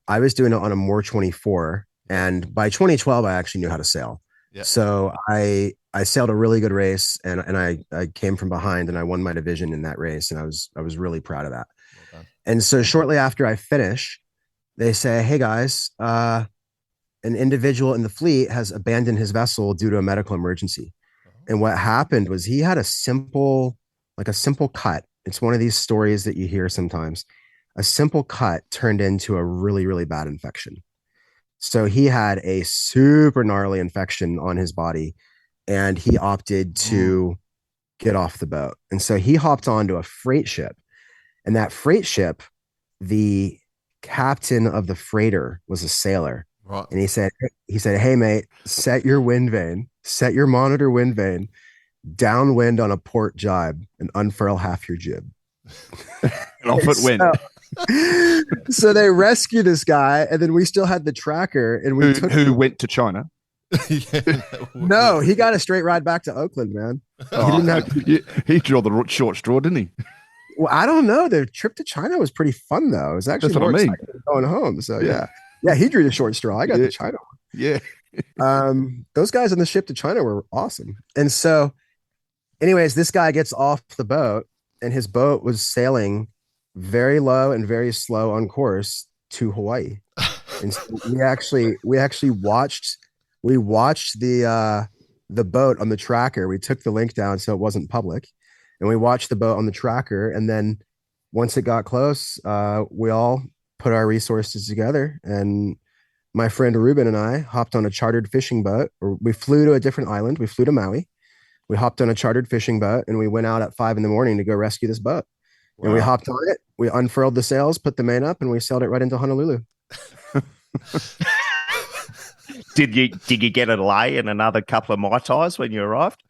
I was doing it on a Moore 24, and by 2012, I actually knew how to sail. Yeah. So I sailed a really good race, and I came from behind, and I won my division in that race, and I was really proud of that. Well done. And so shortly after I finish, they say, "Hey guys, an individual in the fleet has abandoned his vessel due to a medical emergency." And what happened was he had a simple cut. It's one of these stories that you hear sometimes. A simple cut turned into a really, really bad infection. So he had a super gnarly infection on his body, and he opted to get off the boat. And so he hopped onto a freight ship, and that freight ship, the captain of the freighter was a sailor. Right. And he said, "Hey mate, set your monitor wind vane downwind on a port jibe and unfurl half your jib." And off it went. So they rescue this guy, and then we still had the tracker, and who went to China. No, he got a straight ride back to Oakland, man. He drew the short straw, didn't he? Well, I don't know. The trip to China was pretty fun, though. It was actually more exciting than going home. So yeah, he drew the short straw. I got the China one. Yeah. Those guys on the ship to China were awesome. And so, anyways, this guy gets off the boat, and his boat was sailing very low and very slow on course to Hawaii. And so we actually watched the boat on the tracker. We took the link down so it wasn't public, and we watched the boat on the tracker. And then once it got close, we all put our resources together, and my friend Ruben and I hopped on a chartered fishing boat. We flew to a different island. We flew to Maui. We hopped on a chartered fishing boat, and we went out at 5 a.m. to go rescue this boat. Wow. And we hopped on it. We unfurled the sails, put the main up, and we sailed it right into Honolulu. Did you get a lay and another couple of Mai Tais when you arrived?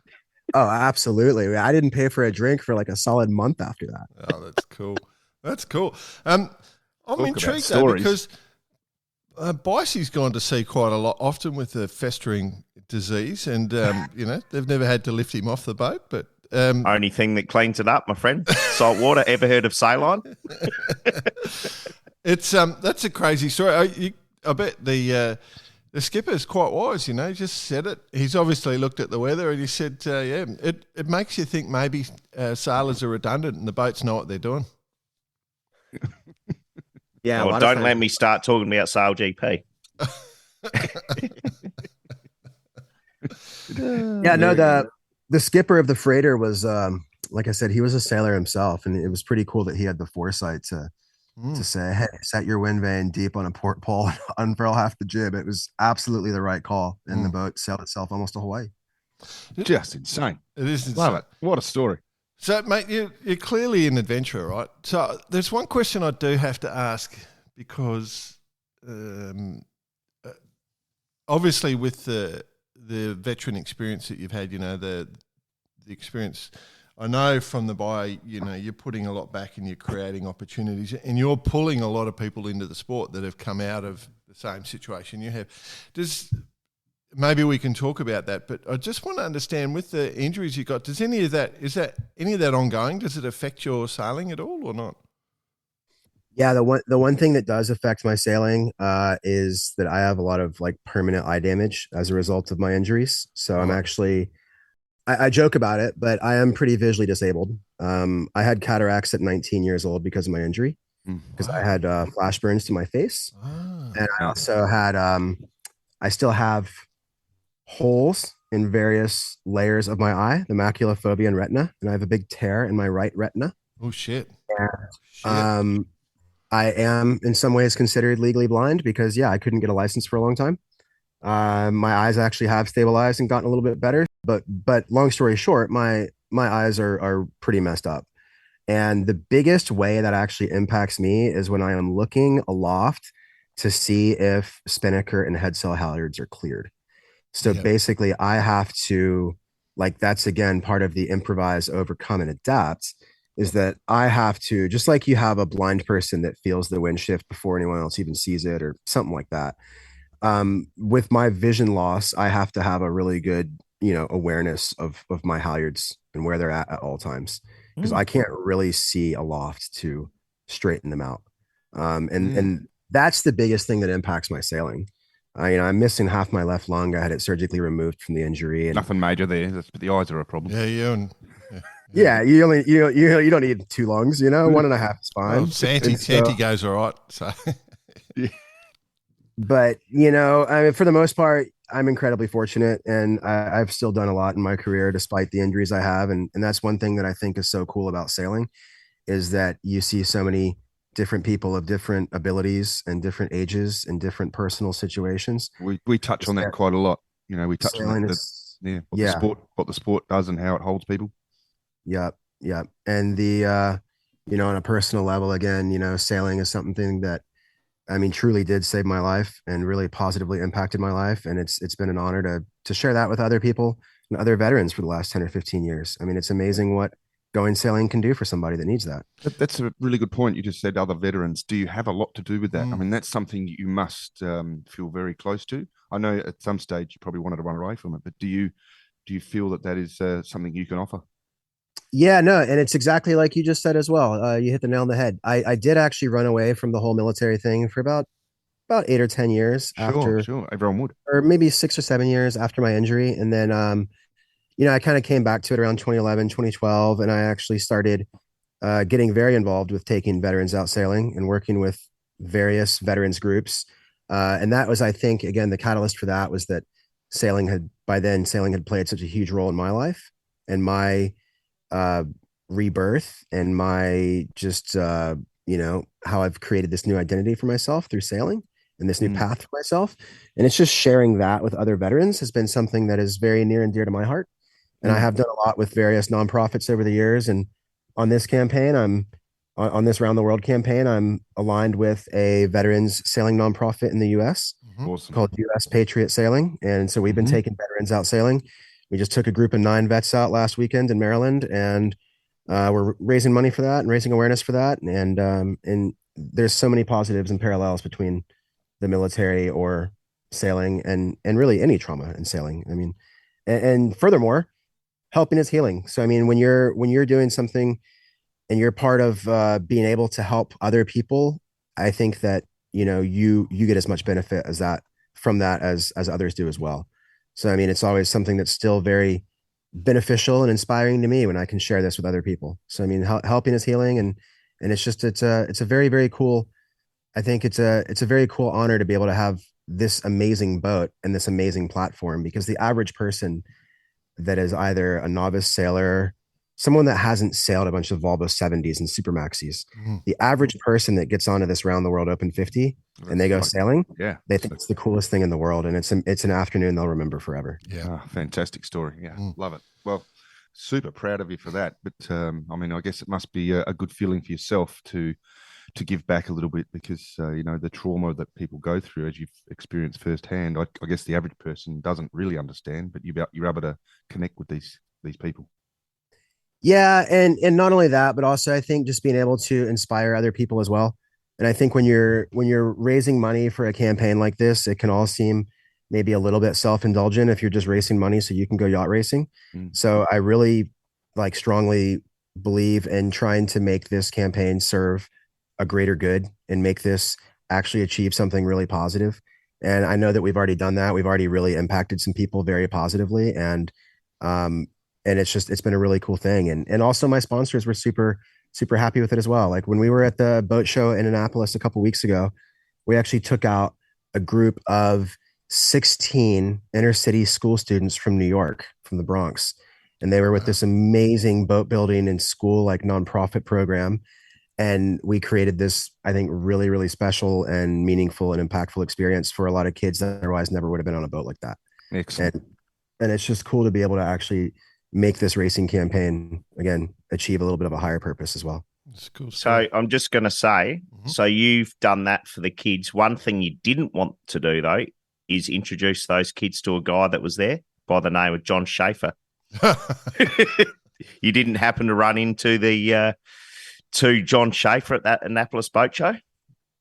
Oh, absolutely. I didn't pay for a drink for like a solid month after that. Oh, that's cool. That's cool. I'm intrigued though, because Bicey's gone to sea quite a lot, often with the festering disease, and they've never had to lift him off the boat. But only thing that cleans it up, my friend, salt water. Ever heard of Ceylon? It's that's a crazy story. I bet the skipper's quite wise. He just said it. He's obviously looked at the weather, and he said, it makes you think maybe sailors are redundant and the boats know what they're doing. Yeah, well, don't let me start talking about Sail GP. Yeah, no, the skipper of the freighter was, like I said, he was a sailor himself, and it was pretty cool that he had the foresight to say, "Hey, set your wind vane deep on a port pole and unfurl half the jib." It was absolutely the right call, and the boat sailed itself almost to Hawaii. Just insane. It is insane. Love it. What a story. So, mate, you're clearly an adventurer, right? So there's one question I do have to ask, because obviously with the veteran experience that you've had, the experience, I know from the bio, you're putting a lot back and you're creating opportunities, and you're pulling a lot of people into the sport that have come out of the same situation you have. Maybe we can talk about that, but I just want to understand, with the injuries you got, is any of that ongoing? Does it affect your sailing at all or not? Yeah, the one thing that does affect my sailing is that I have a lot of like permanent eye damage as a result of my injuries. So I'm Right. actually I joke about it, but I am pretty visually disabled. I had cataracts at 19 years old because of my injury, because I Wow. had flash burns to my face, and I Ah. also had I still have holes in various layers of my eye, the macula, fovea, and retina, and I have a big tear in my right retina. Oh shit. Shit. Um, I am in some ways considered legally blind because yeah, I couldn't get a license for a long time. My eyes actually have stabilized and gotten a little bit better, but long story short, my eyes are pretty messed up. And the biggest way that actually impacts me is when I am looking aloft to see if spinnaker and head sail halyards are cleared. So Yeah. basically, I have to, like, that's again part of the improvise, overcome, and adapt is that I have to, just like you have a blind person that feels the wind shift before anyone else even sees it or something like that. With my vision loss, I have to have a really good, awareness of my halyards and where they're at all times because I can't really see aloft to straighten them out. And that's the biggest thing that impacts my sailing. I'm missing half my left lung. I had it surgically removed from the injury, and Nothing major there, but the eyes are a problem. Yeah, yeah, and yeah, you don't need two lungs. One and a half is well, fine. Santi goes all right. So Yeah. But I mean, for the most part, I'm incredibly fortunate, and I've still done a lot in my career despite the injuries I have, and that's one thing that I think is so cool about sailing is that you see so many different people of different abilities and different ages and different personal situations. We touch on that quite a lot. We touch on Sailing that. is, Yeah, yeah, what the sport does, and how it holds people. yep, yep. And on a personal level, again, sailing is something that I mean, truly did save my life and really positively impacted my life. And it's been an honor to share that with other people and other veterans for the last 10 or 15 years. I mean, it's amazing what going sailing can do for somebody that needs that. That's a really good point. You just said other veterans. Do you have a lot to do with that? I mean, that's something you must feel very close to. I know at some stage you probably wanted to run away from it, but do you feel that is something you can offer? Yeah, no, and it's exactly like you just said as well. You hit the nail on the head. I did actually run away from the whole military thing for about 8 or 10 years after, Sure. Everyone would. or maybe 6 or 7 years after my injury. And then, I kind of came back to it around 2011, 2012, and I actually started getting very involved with taking veterans out sailing and working with various veterans groups. And that was, I think, again, the catalyst for that was that sailing had played such a huge role in my life and my uh, rebirth and my just, how I've created this new identity for myself through sailing and this new path for myself. And it's just sharing that with other veterans has been something that is very near and dear to my heart. And I have done a lot with various nonprofits over the years. And on this campaign, on this round the world campaign, I'm aligned with a veterans sailing nonprofit in the US Awesome. called US Patriot Sailing. And so we've been taking veterans out sailing. We just took a group of 9 vets out last weekend in Maryland, and we're raising money for that and raising awareness for that. And there's so many positives and parallels between the military or sailing and really any trauma in sailing. I mean, and furthermore, helping is healing. So I mean, when you're doing something and you're part of being able to help other people, I think that you get as much benefit as that from that as others do as well. So I mean, it's always something that's still very beneficial and inspiring to me when I can share this with other people. So I mean, helping is healing, and it's a very very cool. I think it's a very cool honor to be able to have this amazing boat and this amazing platform because the average person that is either a novice sailor, someone that hasn't sailed a bunch of Volvo 70s and Super Maxis, the average person that gets onto this round the world Open 50 and they go sailing, they think it's the coolest thing in the world, and it's an afternoon they'll remember forever. Yeah, fantastic story. Yeah, love it. Well, super proud of you for that. But I mean, I guess it must be a good feeling for yourself to give back a little bit because the trauma that people go through, as you've experienced firsthand. I guess the average person doesn't really understand, but you're able to connect with these people. Yeah, and not only that, but also I think just being able to inspire other people as well. And I think when you're raising money for a campaign like this, it can all seem maybe a little bit self-indulgent if you're just raising money so you can go yacht racing. So I really strongly believe in trying to make this campaign serve a greater good and make this actually achieve something really positive. And I know that we've already done that. We've already really impacted some people very positively. And it's been a really cool thing. And also my sponsors were super, super happy with it as well. Like when we were at the boat show in Annapolis a couple weeks ago, we actually took out a group of 16 inner city school students from New York, from the Bronx. And they were with this amazing boat building and school like nonprofit program. And we created this, I think, really, really special and meaningful and impactful experience for a lot of kids that otherwise never would have been on a boat like that. Excellent. And it's just cool to be able to actually make this racing campaign, again, achieve a little bit of a higher purpose as well. That's cool. So I'm just going to say, so you've done that for the kids. One thing you didn't want to do, though, is introduce those kids to a guy that was there by the name of John Schaefer. You didn't happen to run into to John Schaefer at that Annapolis boat show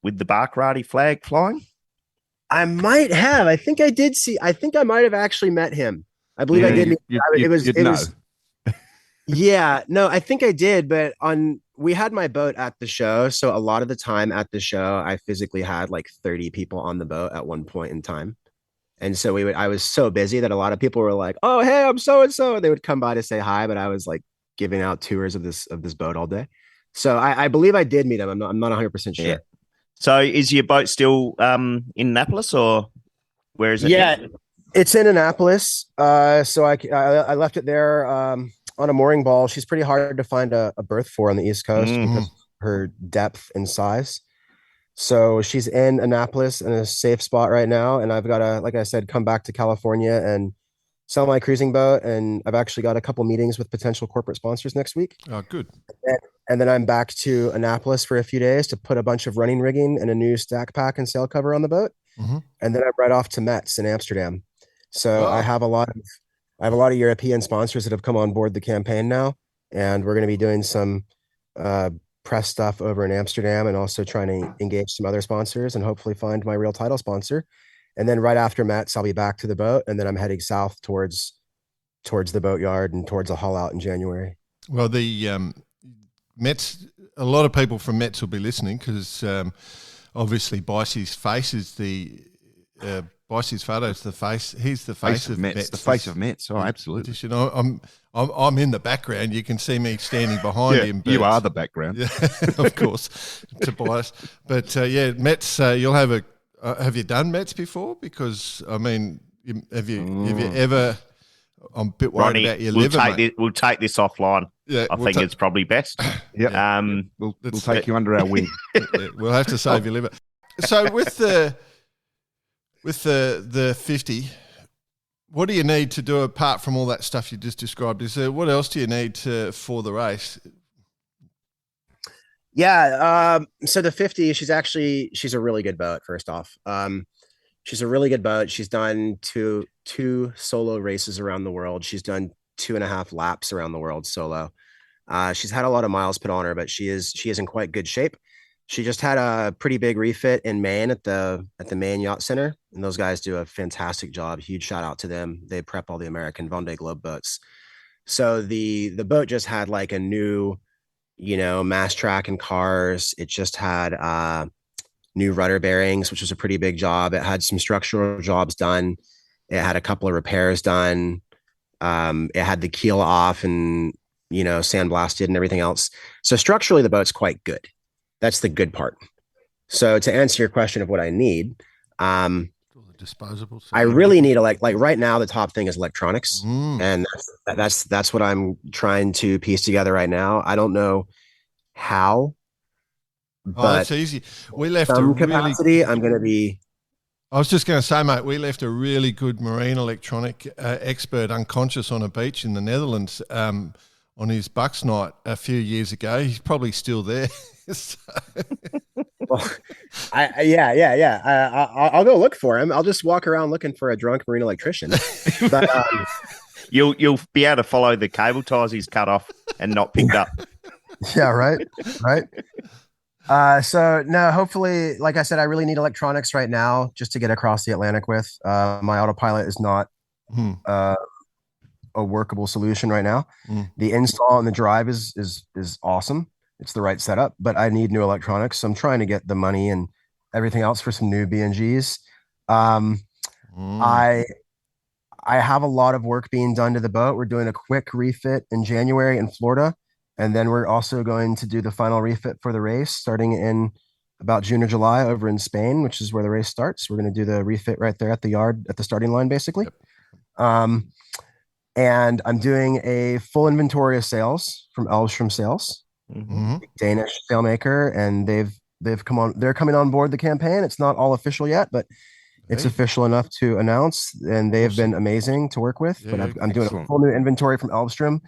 with the Barkarati flag flying? I might have. I think I might have actually met him. I believe I did. Yeah, no, I think I did, but we had my boat at the show. So a lot of the time at the show, I physically had like 30 people on the boat at one point in time. And so I was so busy that a lot of people were like, "Oh, hey, I'm so-and-so." They would come by to say hi, but I was like giving out tours of this boat all day. So I believe I did meet him. I'm not 100% sure. Yeah. So is your boat still in Annapolis or where is it? Yeah, it's in Annapolis. So I left it there on a mooring ball. She's pretty hard to find a berth for on the East Coast because of her depth and size. So she's in Annapolis in a safe spot right now. And I've got to, like I said, come back to California and sell my cruising boat. And I've actually got a couple meetings with potential corporate sponsors next week. Oh, good. And then I'm back to Annapolis for a few days to put a bunch of running rigging and a new stack pack and sail cover on the boat. And then I'm right off to Metz in Amsterdam. So I have a lot of European sponsors that have come on board the campaign now. And we're going to be doing some press stuff over in Amsterdam and also trying to engage some other sponsors and hopefully find my real title sponsor. And then right after Metz, I'll be back to the boat. And then I'm heading south towards the boatyard and towards a haul out in January. Well, the Metz, a lot of people from Metz will be listening because obviously Bicey's face is Bicey's photo is the face. He's the face of Metz. The face of Metz. Oh, absolutely. You know, I'm in the background. You can see me standing behind him. But, you are the background. Yeah, of course, Tobias. But yeah, Metz. You'll have have you done Metz before? Because I mean, have you ever? I'm a bit worried Ronnie, about your liver. We'll take this offline. Yeah, I think it's probably best. Yeah. We'll take you under our wing. We'll have to save your liver. So with the 50, what do you need to do apart from all that stuff you just described? What else do you need for the race? Yeah. So the 50, she's a really good boat. First off, she's a really good boat. She's done two solo races around the world. She's done 2.5 laps around the world solo. She's had a lot of miles put on her, but she is in quite good shape. She just had a pretty big refit in Maine at the Maine Yacht Center, and those guys do a fantastic job. Huge shout out to them. They prep all the American Vendée Globe boats. So the boat just had like a new, mast track and cars. It just had new rudder bearings, which was a pretty big job. It had some structural jobs done. It had a couple of repairs done. It had the keel off and sandblasted and everything else. So structurally, the boat's quite good. That's the good part. So to answer your question of what I need, disposables. I really need like right now, the top thing is electronics, and that's what I'm trying to piece together right now. I don't know how, but it's easy. We left some capacity. I'm going to be. I was just going to say, mate, we left a really good marine electronic expert unconscious on a beach in the Netherlands on his Bucks night a few years ago. He's probably still there. Well, I'll go look for him. I'll just walk around looking for a drunk marine electrician. But, you'll be able to follow the cable ties he's cut off and not picked up. Yeah, right. So no, hopefully, like I said, I really need electronics right now just to get across the Atlantic with. My autopilot is not a workable solution right now. The install and the drive is awesome. it's the right setup, but I need new electronics. So I'm trying to get the money and everything else for some new B&Gs. I have a lot of work being done to the boat. We're doing a quick refit in January in Florida. And then we're also going to do the final refit for the race starting in about June or July over in Spain, which is where the race starts. We're going to do the refit right there at the yard at the starting line, basically. Yep. And I'm doing a full inventory of sails from Elvstrom Sails, Danish sailmaker, and they're coming on board the campaign. It's not all official yet, but it's official enough to announce, and they've been amazing to work with. But I'm doing a full new inventory from Elvstrom.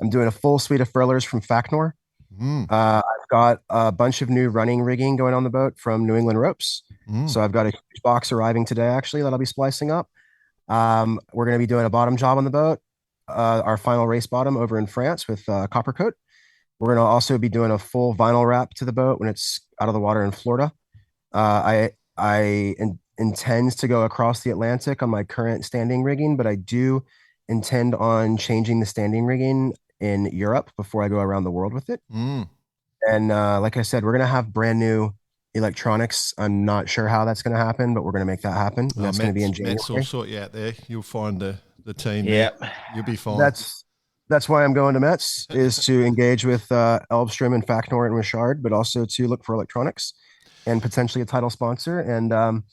I'm doing a full suite of furlers from Facnor. I've got a bunch of new running rigging going on the boat from New England Ropes. So I've got a huge box arriving today, actually, that I'll be splicing up. We're going to be doing a bottom job on the boat, our final race bottom over in France with copper coat. We're going to also be doing a full vinyl wrap to the boat when it's out of the water in Florida. I intend to go across the Atlantic on my current standing rigging, but I do intend on changing the standing rigging in Europe before I go around the world with it. And like I said, we're going to have brand new electronics. I'm not sure how that's going to happen, but we're going to make that happen. And that's going to be in January. Matt's will sort you out there. You'll find the team. Yeah, you'll be fine. That's why I'm going to Metz, is to engage with Elvstrom and Facnor and Richard, but also to look for electronics and potentially a title sponsor. And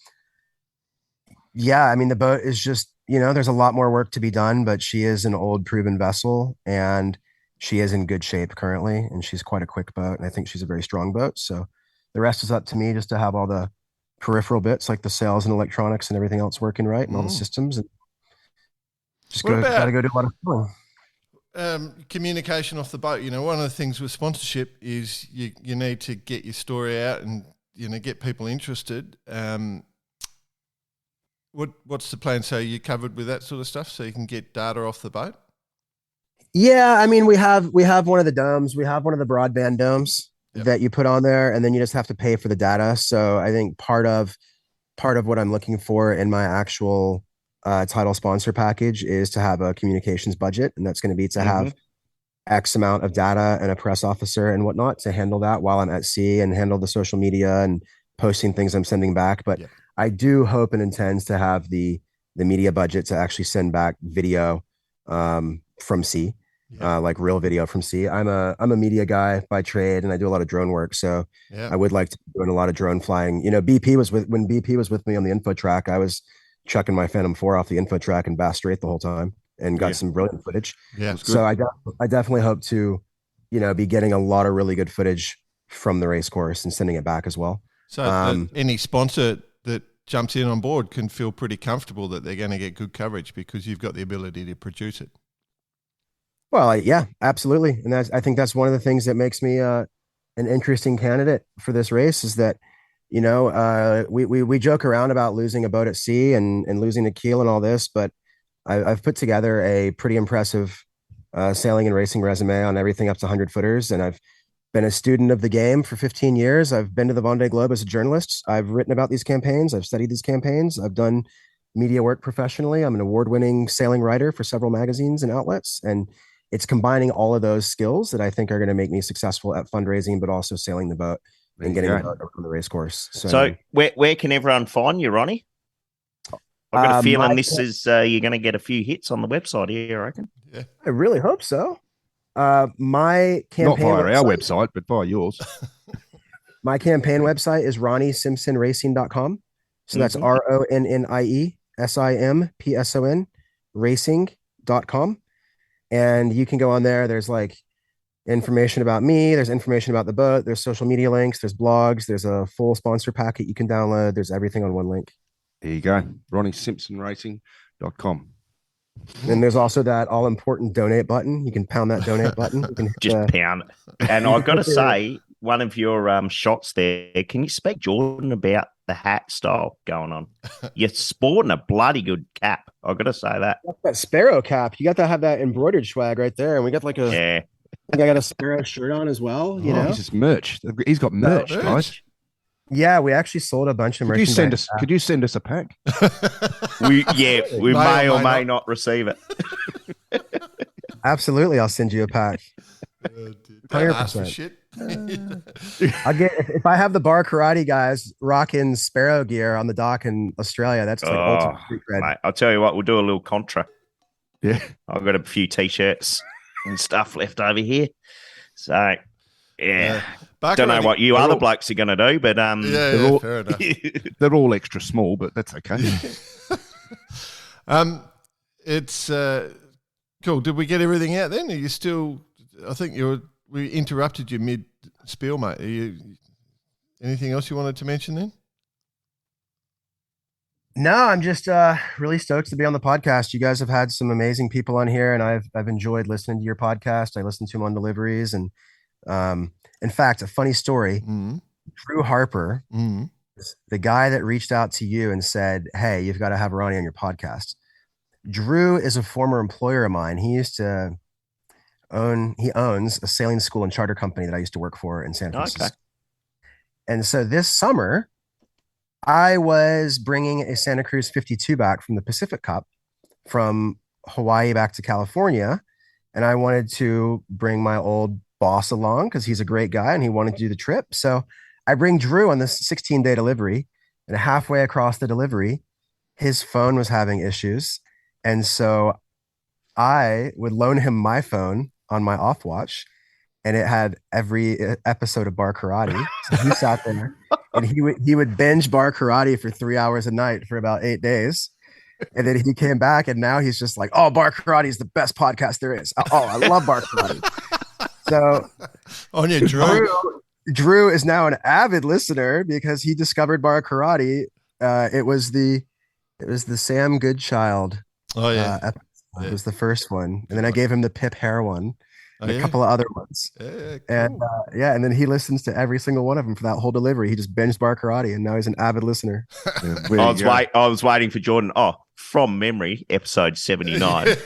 yeah, I mean, the boat is just, there's a lot more work to be done, but she is an old proven vessel and she is in good shape currently. And she's quite a quick boat. And I think she's a very strong boat. So the rest is up to me just to have all the peripheral bits like the sails and electronics and everything else working right and all the systems. And just gotta go do a lot of filming. Communication off the boat. One of the things with sponsorship is you need to get your story out and get people interested. What's the plan? So you covered with that sort of stuff, so you can get data off the boat. Yeah, I mean we have one of the domes. We have one of the broadband domes that you put on there, and then you just have to pay for the data. So I think part of what I'm looking for in my actual title sponsor package is to have a communications budget, and that's going to be to have X amount of data and a press officer and whatnot to handle that while I'm at sea and handle the social media and posting things I'm sending back. But I do hope and intend to have the media budget to actually send back video from sea, like real video from sea. I'm a media guy by trade, and I do a lot of drone work. So I would like to be doing a lot of drone flying. When BP was with me on the info track, I was chucking my Phantom 4 off the info track and Bass Strait the whole time and got some brilliant footage. So I definitely hope to, be getting a lot of really good footage from the race course and sending it back as well. So any sponsor that jumps in on board can feel pretty comfortable that they're going to get good coverage because you've got the ability to produce it. Well, yeah, absolutely. And I think that's one of the things that makes me an interesting candidate for this race is that, we joke around about losing a boat at sea and losing a keel and all this, but I've put together a pretty impressive sailing and racing resume on everything up to 100 footers. And I've been a student of the game for 15 years. I've been to the Vendée Globe as a journalist. I've written about these campaigns. I've studied these campaigns. I've done media work professionally. I'm an award-winning sailing writer for several magazines and outlets. And it's combining all of those skills that I think are going to make me successful at fundraising, but also sailing the boat and getting the boat on the race course. So where can everyone find you, Ronnie? I've got a feeling you're going to get a few hits on the website here, I reckon. Yeah, I really hope so. My campaign not via our website, but via yours. My campaign website is RonnieSimpsonRacing.com. So that's RonnieSimpson racing.com. And you can go on there. There's like information about me. There's information about the boat. There's social media links. There's blogs. There's a full sponsor packet you can download. There's everything on one link. There you go. RonnieSimpsonRacing.com. And there's also that all important donate button. You can pound that donate button. You can just pound it. And I've got to say, one of your shots there, can you speak, Jordan, about the hat style going on? You're sporting a bloody good cap. I've got to say that. That Sparrow cap. You got to have that embroidered swag right there. And we got like I think I got a Sparrow shirt on as well. He's just merch. He's got merch, guys. Yeah, we actually sold a bunch of merchandise. Could you send us a pack? we may or may not receive it. Absolutely, I'll send you a pack. 100%. I get if I have the bar karate guys rocking Sparrow gear on the dock in Australia. That's like ultimate street cred. Mate, I'll tell you what, we'll do a little contra. Yeah, I've got a few t-shirts and stuff left over here. So, yeah. Don't know what you other blokes are going to do, but fair enough. They're all extra small, but that's okay. It's cool. Did we get everything out then? Are you still? I think we interrupted you mid spiel, mate. Anything else you wanted to mention then? No, I'm just really stoked to be on the podcast. You guys have had some amazing people on here, and I've enjoyed listening to your podcast. I listened to them on deliveries, and in fact, a funny story. Drew Harper, the guy that reached out to you and said, "Hey, you've got to have Ronnie on your podcast." Drew is a former employer of mine. He owns a sailing school and charter company that I used to work for in San Francisco. Okay. And so this summer, I was bringing a Santa Cruz 52 back from the Pacific Cup from Hawaii back to California. And I wanted to bring my old boss along because he's a great guy and he wanted to do the trip. So I bring Drew on this 16-day delivery, and halfway across the delivery, his phone was having issues. And so I would loan him my phone on my off watch, and it had every episode of Bar Karate. So he sat there and he would binge Bar Karate for 3 hours a night for about 8 days. And then he came back, and now he's just like, "Oh, Bar Karate is the best podcast there is. Oh, I love Bar Karate." So on your Drew is now an avid listener because he discovered Bar Karate. It was the Sam Goodchild. Oh yeah. It was the first one, and then I gave him the Pip Hair one, and a couple of other ones. Yeah, cool. And and then he listens to every single one of them for that whole delivery. He just binged Bar Karate, and now he's an avid listener. I was waiting for Jordan. Oh, from memory, episode 79.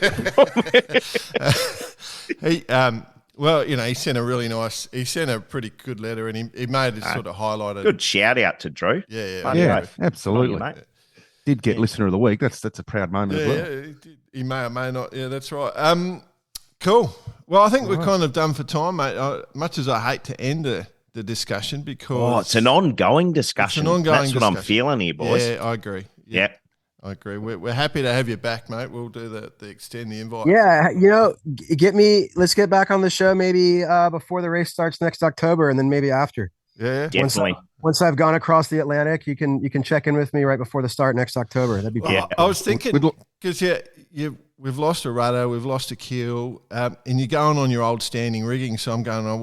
Well, he sent a pretty good letter, and he made it sort of highlighted. Good shout out to Drew. Yeah, absolutely. Mate. Did get listener of the week. That's a proud moment as well. Yeah, he may or may not. Yeah, that's right. Cool. Well, I think we're kind of done for time, mate. Much as I hate to end the discussion because it's an ongoing discussion. That's what I'm feeling here, boys. Yeah, I agree. Yeah. I agree. We're happy to have you back, mate. We'll do the extend the invite. Yeah, let's get back on the show maybe before the race starts next October, and then maybe after. Yeah, definitely. Once I've gone across the Atlantic, you can check in with me right before the start next October. That'd be cool. Yeah. I was thinking because we've lost a rudder, we've lost a keel, and you're going on your old standing rigging. So I'm going,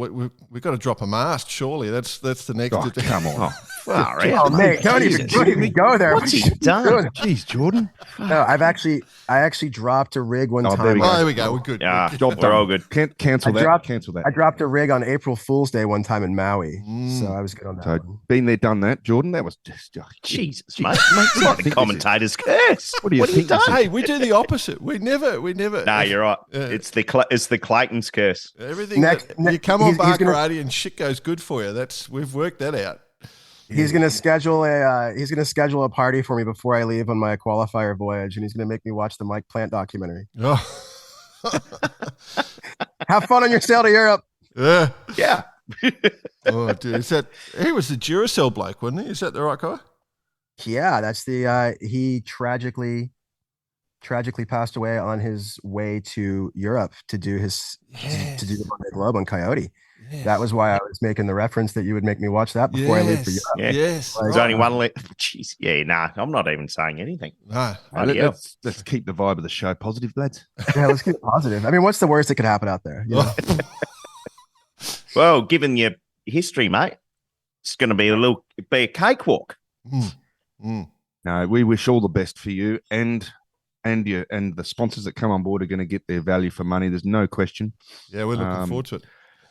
we've got to drop a mast. Surely that's the next. Oh, come on. Oh, mate, don't even go there. What's he done? Jeez, Jordan. No, I actually dropped a rig one time. There we go. We're good. Yeah, they're all good. Cancel that. I dropped a rig on April Fool's Day one time in Maui, so I was good on that. So been there, done that, Jordan. That was just Jesus, mate. It's like the commentator's curse. What do you think? Hey, we do the opposite. We never. No, you're right. It's the Clayton's curse. Everything. You come on Bar Karate and shit goes good for you. We've worked that out. He's gonna schedule a party for me before I leave on my qualifier voyage, and he's gonna make me watch the Mike Plant documentary. Oh. Have fun on your sail to Europe. Yeah. Oh, dude, he was the Duracell bloke, wasn't he? Is that the right guy? Yeah, that's the he tragically passed away on his way to Europe to do the Monday Globe on Coyote. Yes. That was why I was making the reference that you would make me watch that before I leave for Europe. Yeah. Yes. There's only one Jeez. Yeah, nah, I'm not even saying anything. No. Let's keep the vibe of the show positive, lads. Yeah, let's keep it positive. I mean, what's the worst that could happen out there? You know? Well, given your history, mate, it's going to be a cakewalk. No, we wish all the best for you and the sponsors that come on board are going to get their value for money. There's no question. Yeah, we're looking forward to it.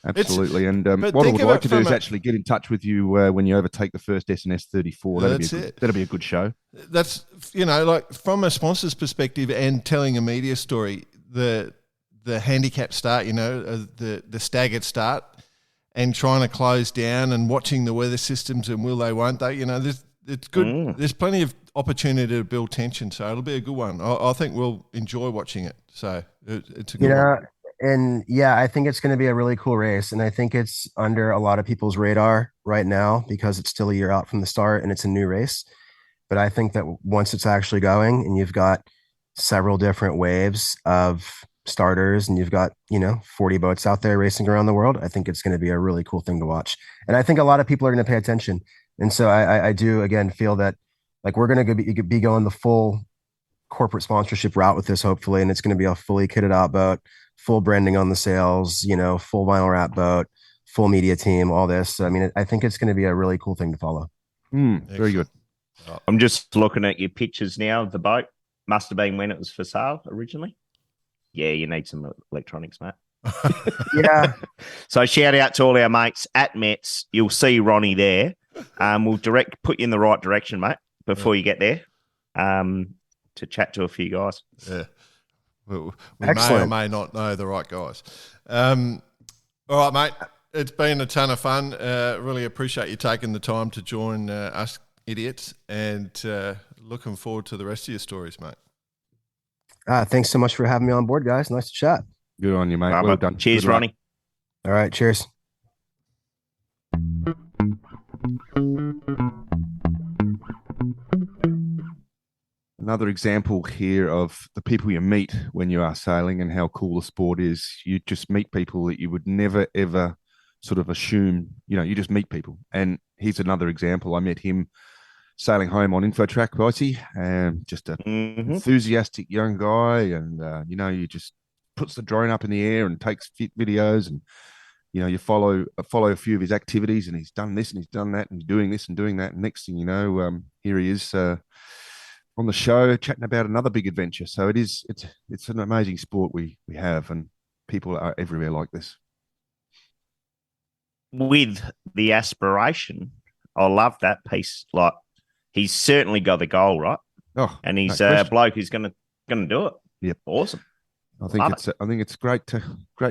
Absolutely. And what I would like to do is actually get in touch with you when you overtake the first SNS 34. That'll be a good show. That's, like from a sponsor's perspective and telling a media story, the handicap start, the staggered start and trying to close down and watching the weather systems and will they, won't they, it's good. There's plenty of opportunity to build tension. So it'll be a good one. I think we'll enjoy watching it. So it's a good one. And yeah, I think it's going to be a really cool race. And I think it's under a lot of people's radar right now because it's still a year out from the start and it's a new race. But I think that once it's actually going and you've got several different waves of starters and you've got, 40 boats out there racing around the world, I think it's going to be a really cool thing to watch. And I think a lot of people are going to pay attention. And so I do, again, feel that like we're going to be going the full corporate sponsorship route with this, hopefully. And it's going to be a fully kitted out boat, full branding on the sails, full vinyl wrap boat, full media team, all this. So, I mean, I think it's going to be a really cool thing to follow. Very good. I'm just looking at your pictures now of the boat. Must have been when it was for sale originally. Yeah, you need some electronics, mate. Yeah. So shout out to all our mates at Mets. You'll see Ronnie there. We'll put you in the right direction, mate, before you get there. To chat to a few guys. Yeah. We may or may not know the right guys. All right, mate. It's been a ton of fun. Really appreciate you taking the time to join us idiots, and looking forward to the rest of your stories, mate. Thanks so much for having me on board, guys. Nice to chat. Good on you, mate. Well done. Cheers, Ronnie. All right. Cheers. Another example here of the people you meet when you are sailing and how cool the sport is. You just meet people that you would never, ever sort of assume, you just meet people. And here's another example. I met him sailing home on InfoTrack, Vicey, just an enthusiastic young guy. And, you just puts the drone up in the air and takes fit videos, and, you follow a few of his activities, and he's done this and he's done that and doing this and doing that. And next thing you know, here he is on the show chatting about another big adventure. So it's an amazing sport we have, and people are everywhere like this. With the aspiration, I love that piece. Like, he's certainly got the goal, right? Oh, and he's a bloke who's going to do it. Yep, awesome. I think it's great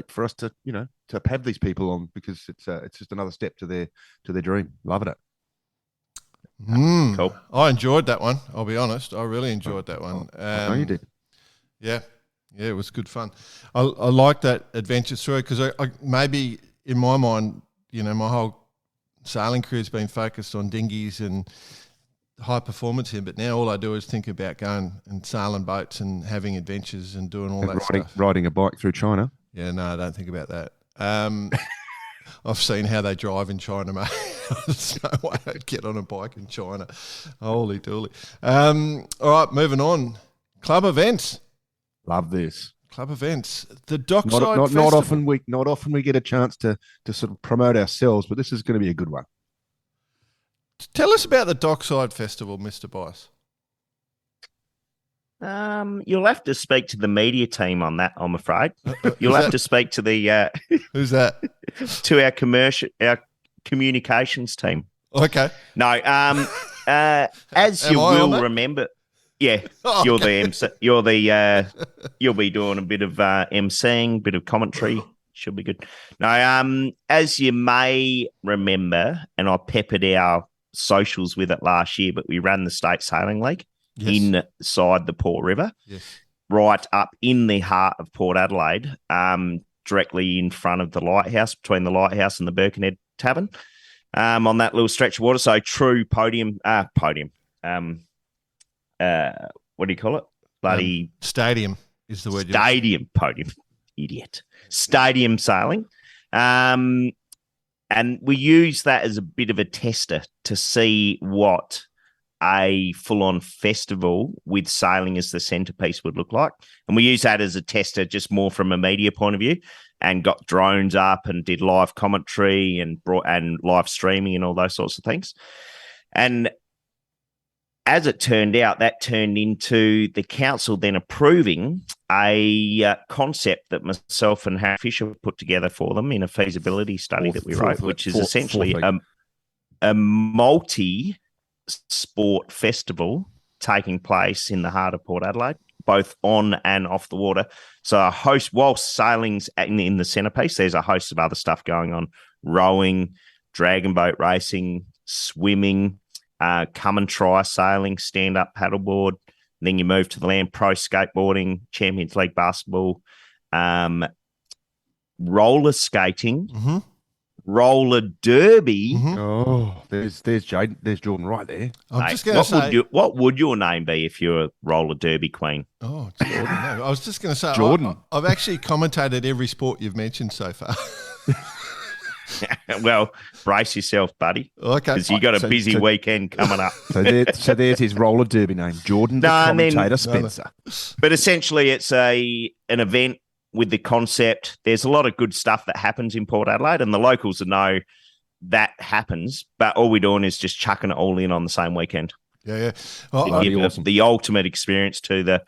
for us to to have these people on, because it's just another step to their dream. Loving it. Cool. I enjoyed that one. I'll be honest. I really enjoyed that one. I know you did. Yeah, it was good fun. I like that adventure story because I maybe in my mind, my whole sailing career has been focused on dinghies and high performance here, but now all I do is think about going and sailing boats and having adventures and doing all that stuff. Riding a bike through China. Yeah, no, I don't think about that. I've seen how they drive in China, mate. There's no way I'd get on a bike in China. Holy dooly. All right, moving on. Club events. Love this. Club events. The Dockside not Festival. Not often we get a chance to sort of promote ourselves, but this is going to be a good one. Tell us about the Dockside Festival, Mr. Bice. You'll have to speak to the media team on that, I'm afraid. You'll have to speak to the who's that? To our communications team. Okay. No, as you will remember, yeah, Oh, you're okay. the MC. You're the you'll be doing a bit of emceeing, bit of commentary. Should be good. No, as you may remember, and I peppered our socials with it last year, but we ran the State Sailing League inside the Port River, right up in the heart of Port Adelaide, directly in front of the lighthouse, between the lighthouse and the Birkenhead Tavern, on that little stretch of water. So true podium. What do you call it? Bloody stadium is the word. Stadium podium. Idiot. Stadium sailing. And we use that as a bit of a tester to see what a full-on festival with sailing as the centerpiece would look like. And we use that as a tester just more from a media point of view, and got drones up and did live commentary and live streaming and all those sorts of things. And as it turned out, that turned into the council then approving a concept that myself and Harry Fisher put together for them in a feasibility study that we wrote, which is essentially a multi-sport festival taking place in the heart of Port Adelaide, both on and off the water. So a host, whilst sailing's in the centrepiece, there's a host of other stuff going on: rowing, dragon boat racing, swimming, come and try sailing, stand-up paddleboard. Then you move to the land, pro skateboarding, Champions League basketball, roller skating, roller derby. Oh, there's Jordan right there. I'm just going to say, what would your name be if you're a roller derby queen? Oh, Jordan. No, I was just going to say, Jordan. I've actually commentated every sport you've mentioned so far. Well, brace yourself, buddy. Okay. Because you got a busy weekend coming up. So there's his roller derby name, Jordan the commentator Spencer. But essentially, it's an event with the concept. There's a lot of good stuff that happens in Port Adelaide, and the locals know that happens. But all we're doing is just chucking it all in on the same weekend. Yeah. Well, give awesome. The ultimate experience to the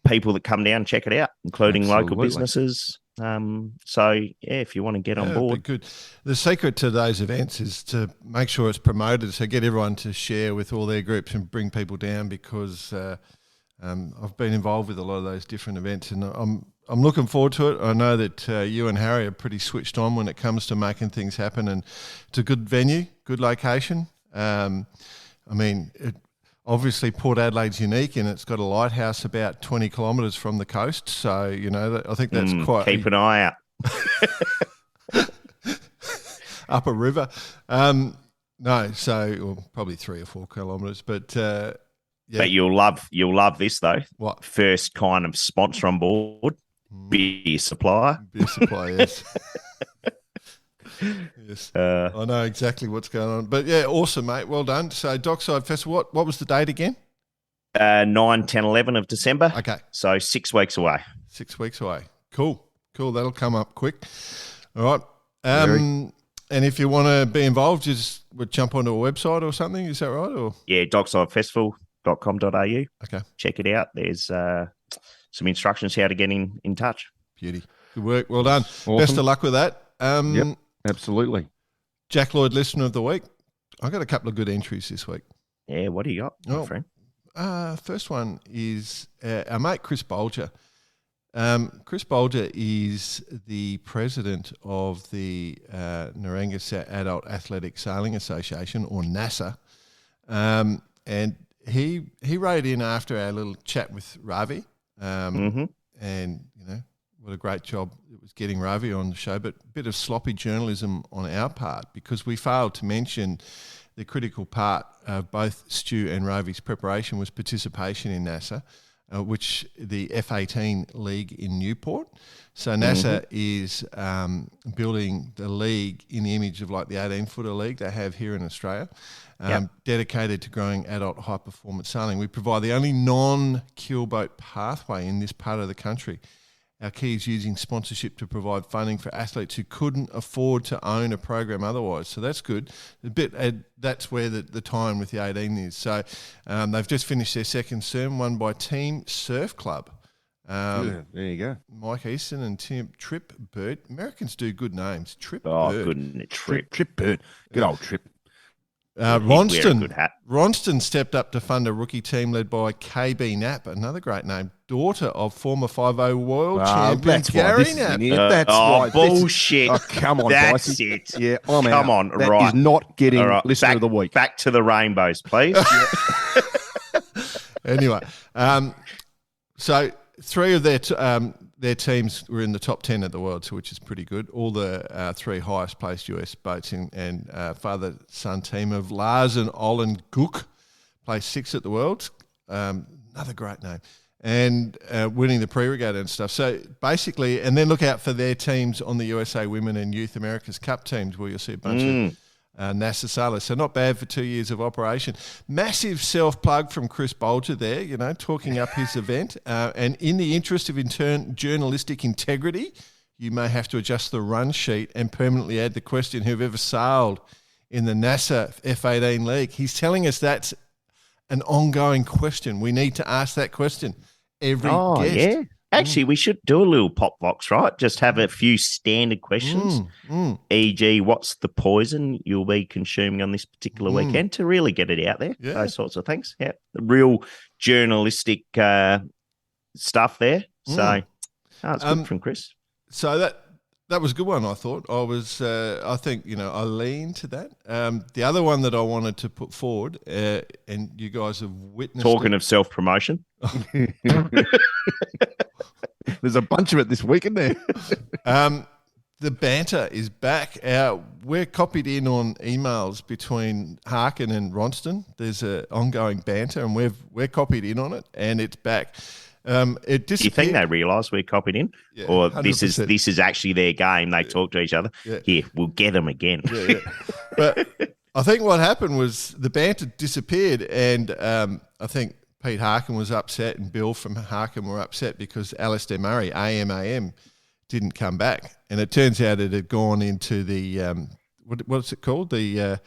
people that come down and check it out, including local businesses. So if you want to get on board, good. The secret to those events is to make sure it's promoted. So get everyone to share with all their groups and bring people down, because I've been involved with a lot of those different events, and I'm looking forward to it. I know that you and Harry are pretty switched on when it comes to making things happen, and it's a good venue, good location. Obviously, Port Adelaide's unique, and it's got a lighthouse about 20 kilometres from the coast. So, I think that's quite... Keep an eye out. Up a river. Probably 3 or 4 kilometres. But, yeah. But you'll love this, though. What? First kind of sponsor on board, beer supplier. Beer supplier, yes. Yes, I know exactly what's going on. But yeah, awesome, mate. Well done. So Dockside Festival, what was the date again? 9, 10, 11 of December. Okay. So 6 weeks away. 6 weeks away. Cool. That'll come up quick. All right. And if you want to be involved, just jump onto a website or something. Is that right? Or yeah, docksidefestival.com.au. Okay. Check it out. There's some instructions how to get in touch. Beauty. Good work. Well done. Awesome. Best of luck with that. Yep. Absolutely. Jack Lloyd, Listener of the Week. I got a couple of good entries this week. Yeah, what do you got, my friend? First one is our mate Chris Bolger. Chris Bolger is the president of the Narangga Adult Athletic Sailing Association, or NASA, and he wrote in after our little chat with Ravi, and what a great job it was getting Ravi on the show, but a bit of sloppy journalism on our part, because we failed to mention the critical part of both Stu and Ravi's preparation was participation in NASA, which the F18 league in Newport. So NASA is building the league in the image of like the 18-footer league they have here in Australia, dedicated to growing adult high-performance sailing. We provide the only non-keelboat pathway in this part of the country. Our key is using sponsorship to provide funding for athletes who couldn't afford to own a program otherwise. So that's good. That's where the tie-in with the 18 is. So they've just finished their second term, won by Team Surf Club. There you go. Mike Easton and Tim Trip Bird. Americans do good names. Trip Bird. Oh, goodness. Trip Bird. Good old Trip. Ronston stepped up to fund a rookie team led by KB Knapp, another great name, daughter of former 5'0" world champion Gary Knapp. That's why. Bullshit. Come on, that's Dicey. it. Yeah, I'm out. Come on, that right. is not getting Listener of the Week. Back to the rainbows, please. Anyway, so 3 of their teams were in the top 10 of the world, so which is pretty good. All the 3 highest placed US boats and father-son team of Lars and Olin Gook placed 6 at the Worlds. Another great name. And winning the pre-regatta and stuff. So basically, and then look out for their teams on the USA Women and Youth America's Cup teams, where you'll see a bunch of NASA sailors. So not bad for 2 years of operation. Massive self-plug from Chris Bolger there, talking up his event. And in the interest of journalistic integrity, you may have to adjust the run sheet and permanently add the question, who've ever sailed in the NASA F18 League. He's telling us that's an ongoing question. We need to ask that question every guest. Yeah. Actually, we should do a little pop box, right? Just have a few standard questions, e.g., what's the poison you'll be consuming on this particular weekend, to really get it out there, those sorts of things. Yeah, the real journalistic stuff there. So it's good from Chris. So that was a good one, I thought. I think, I lean to that. The other one that I wanted to put forward, and you guys have witnessed Talking of self-promotion. There's a bunch of it this week, isn't there? The banter is back. We're copied in on emails between Harkin and Ronston. There's an ongoing banter, and we're copied in on it, and it's back. It disappeared. Do you think they realise we're copied in, or 100%. this is actually their game? They talk to each other. Yeah. Here, we'll get them again. Yeah. But I think what happened was the banter disappeared, and I think Pete Harkin was upset, and Bill from Harkin were upset because Alistair Murray, AM, didn't come back, and it turns out it had gone into the what's it called, the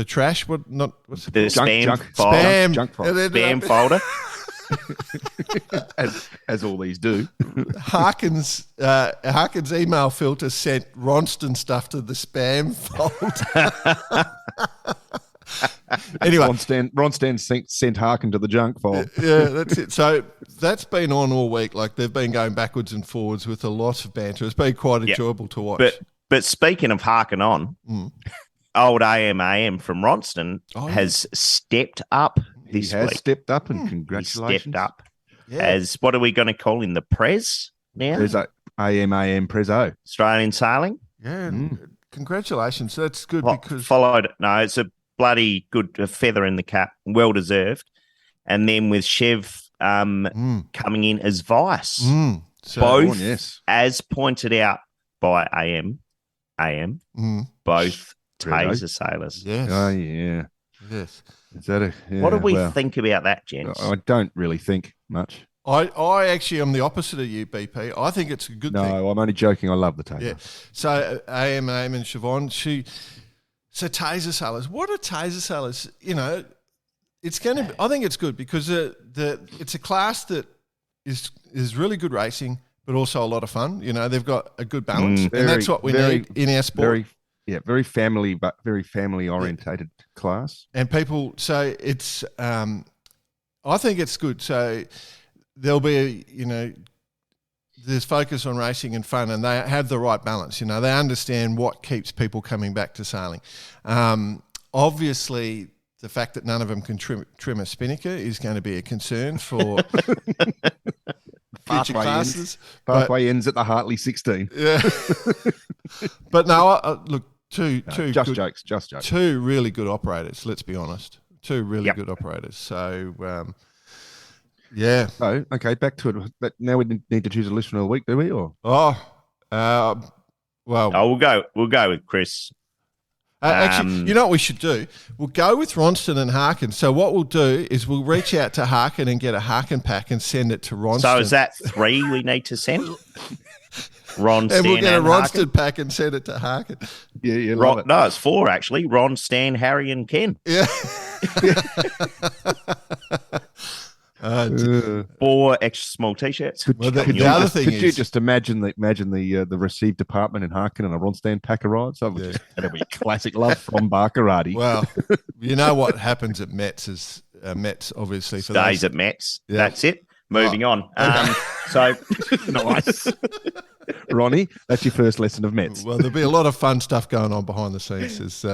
trash, what's it the called? Spam folder. as all these do. Harkin's email filter sent Ronston stuff to the spam folder. Anyway, Ronston sent Harkin to the junk file. Yeah, that's it. So that's been on all week. Like, they've been going backwards and forwards with a lot of banter. It's been quite enjoyable to watch. But speaking of Harkin on, old AM from Ronston has stepped up this week. Stepped up, and congratulations. Stepped up. Yeah. As, what are we going to call him, the Prez now? There's AM Prezzo. Australian Sailing. Yeah, congratulations. That's good because... it's a bloody good feather in the cap, well deserved. And then with Chev coming in as vice, so, both as pointed out by AM, both Taser sailors. Yes. Oh yeah. Yes. Is that what do we think about that, gents? I don't really think much. I actually am the opposite of you, BP. I think it's a good thing. No, I'm only joking. I love the Taser. Yeah. So AM and Siobhan, so Taser sailors. What are Taser sailors? You know, it's going to. I think it's good because it's a class that is really good racing, but also a lot of fun. You know, they've got a good balance, and that's what we need in our sport. Very family, but very family orientated class. And people, so it's. I think it's good. So there'll be, there's focus on racing and fun, and they have the right balance. You know, they understand what keeps people coming back to sailing. Obviously, the fact that none of them can trim a spinnaker is going to be a concern for future classes. Pathway ends at the Hartley 16. Yeah. But no, look, just jokes. Two really good operators, let's be honest. Two really good operators. So, yeah. Oh, okay, back to it. But now we need to choose a listener of the week, do we? Or we'll go with Chris. Actually, you know what we should do? We'll go with Ronston and Harkin. So what we'll do is we'll reach out to Harkin and get a Harkin pack and send it to Ronston. So is that 3 we need to send? Ron, and Stan, we'll get a Ronston Harkin pack and send it to Harkin. Yeah, love it. No, it's 4 actually. Ron, Stan, Harry, and Ken. Yeah. 4 extra small t-shirts. The other thing could is, you just imagine the received department in Harkin and a Ronstan pack arrives? That'd be classic love from Barkarati. Well, you know what happens at Mets is Mets obviously stays at Mets. Yeah. That's it. Moving on. So nice. Ronnie, that's your first lesson of Mets. Well, there'll be a lot of fun stuff going on behind the scenes.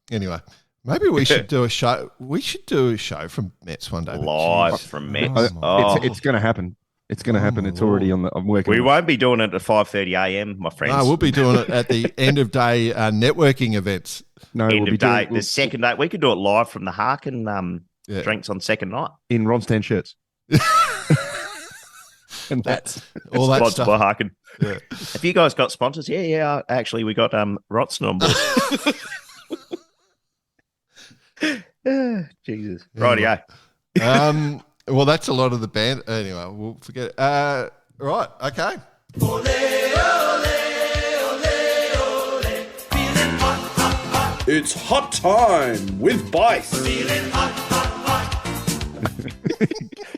Anyway, maybe we should do a show. We should do a show from Mets one day. Live from Mets. It's going to happen. It's going to happen. It's already on the. I'm working. We won't be doing it at 5:30 a.m., my friends. No, we'll be doing it at the end of day networking events. No, end of day, the second day. We could do it live from the Harkin drinks on second night in Ronstan shirts. And that's all that sponsored stuff. by Harkin. Yeah. Have you guys got sponsors? Yeah. Actually, we got Rotson on board. Jesus. Rightio. Well, that's a lot of the band. Anyway, we'll forget it. Right. Okay. Ole, ole, ole, ole. Feeling hot, hot, hot. It's hot time with Bice. Feeling hot, hot, hot.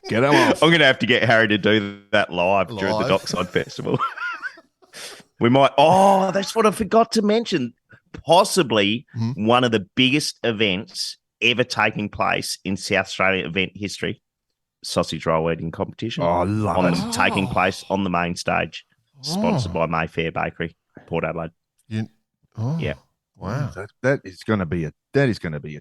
Get them off. I'm going to have to get Harry to do that live during the Dockside Festival. We might. Oh, that's what I forgot to mention. Possibly one of the biggest events ever taking place in South Australia event history. Sausage roll eating competition. Oh, I love it. Taking place on the main stage. Sponsored by Mayfair Bakery, Port Adelaide. Yeah. Wow. That is going to be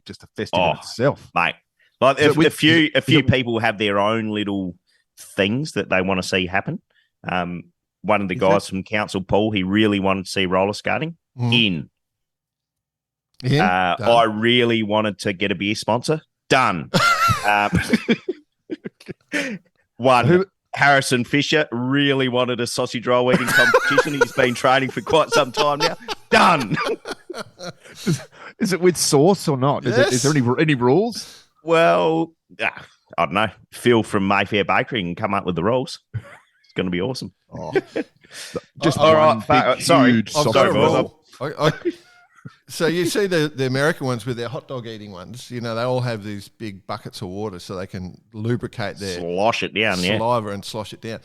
just a festival itself, mate. Like a few people have their own little things that they want to see happen. One of the guys from Council Pool, he really wanted to see roller skating in. I really wanted to get a beer sponsor. Done. Harrison Fisher really wanted a sausage roll eating competition. He's been training for quite some time now. Done. Is it with sauce or not? Yes. Is there any rules? Well, I don't know. Phil from Mayfair Bakery can come up with the rules. It's going to be awesome. Oh. Just all right. Sorry. I've got a rule. So you see the American ones with their hot dog eating ones, they all have these big buckets of water so they can lubricate their slosh it down, saliva and slosh it down.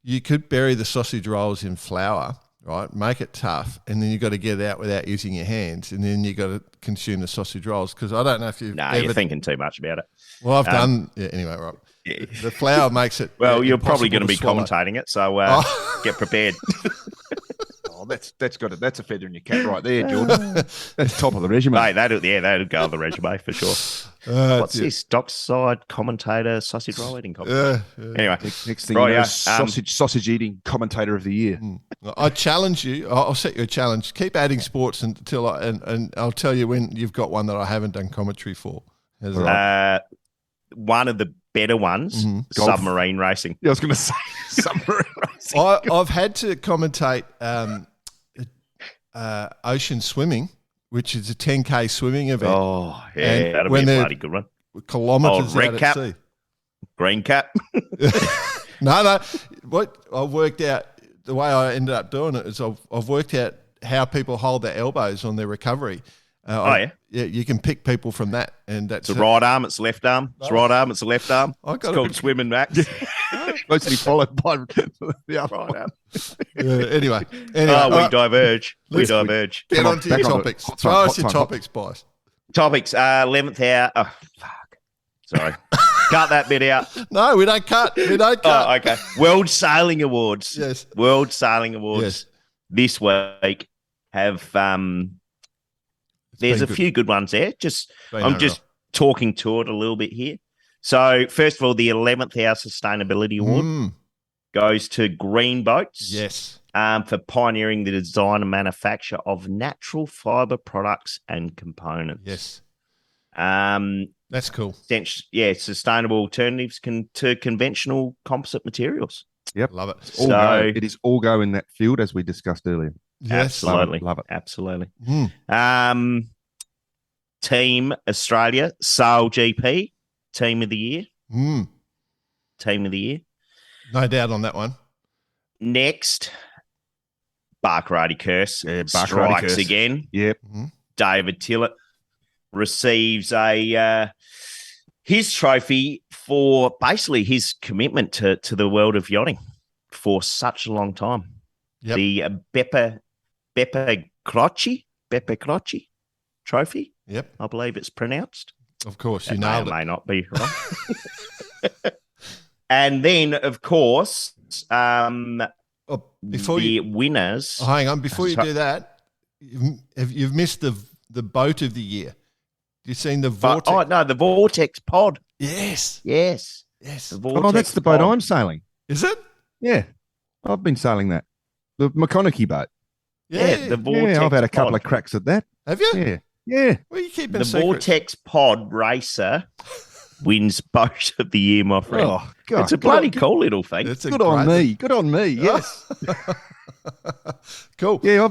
You could bury the sausage rolls in flour, right? Make it tough, and then you got to get it out without using your hands, and then you got to consume the sausage rolls. Because I don't know if you've you're thinking too much about it. Well, I've done anyway, right? Yeah. The flour makes it. Well, you're probably going to be commentating it, so get prepared. That's a feather in your cap right there, Jordan. That's top of the resume. Mate, that'll go on the resume for sure. What's this? Dockside commentator sausage roll eating competition. Anyway, next thing sausage eating commentator of the year. I challenge you. I'll set you a challenge. Keep adding sports until and I'll tell you when you've got one that I haven't done commentary for. One of the better ones, submarine racing. Yeah, I was going to say submarine racing. I've had to commentate ocean swimming, which is a 10K swimming event. Oh, yeah, that'll be a bloody good one. Kilometres out cap, at sea. Green cap. No. What I've worked out, the way I ended up doing it is I've worked out how people hold their elbows on their recovery. Yeah, you can pick people from that, and that's it's the right arm, it's left arm. It's right arm, it's the left arm. It's called swimming, Max. Mostly followed by the other right arm. Anyway, we diverge. We diverge. Get on to your topics. Throw us your topics, boys. Topics. 11th hour. Oh, fuck. Sorry. Cut that bit out. No, we don't cut. Oh, okay. World Sailing Awards. Yes. World Sailing Awards this week have there's a few good ones there. I'm just talking to it a little bit here. So, first of all, the 11th Hour Sustainability Award goes to Green Boats. Yes. For pioneering the design and manufacture of natural fiber products and components. Yes. That's cool. Sustainable alternatives to conventional composite materials. Yep. Love it. It is all go in that field, as we discussed earlier. Yes. Absolutely. Love it. Absolutely. Team Australia, Sail GP, Team of the Year. Team of the Year. No doubt on that one. Next, Bar Karate Curse strikes again. Yep. David Tillett receives his trophy for basically his commitment to the world of yachting for such a long time. Yep. The Beppe Crocci trophy. Yep. I believe it's pronounced. Of course, you may nailed it. May not be wrong. And then, of course, winners. Oh, hang on, before you do that, you've missed the boat of the year. You've seen the Vortex. The Vortex Pod. Yes. The Vortex that's the boat I'm sailing. Is it? Yeah. I've been sailing that. The McConaughey boat. Yeah. The Vortex I've had a couple Pod. of cracks at that. Have you? Yeah. Yeah. Well, you keeping the secrets. Vortex Pod racer wins boat of the year, my friend. Oh, God. It's a bloody cool little thing. Good on me. Good on me. Yes. Cool. Yeah.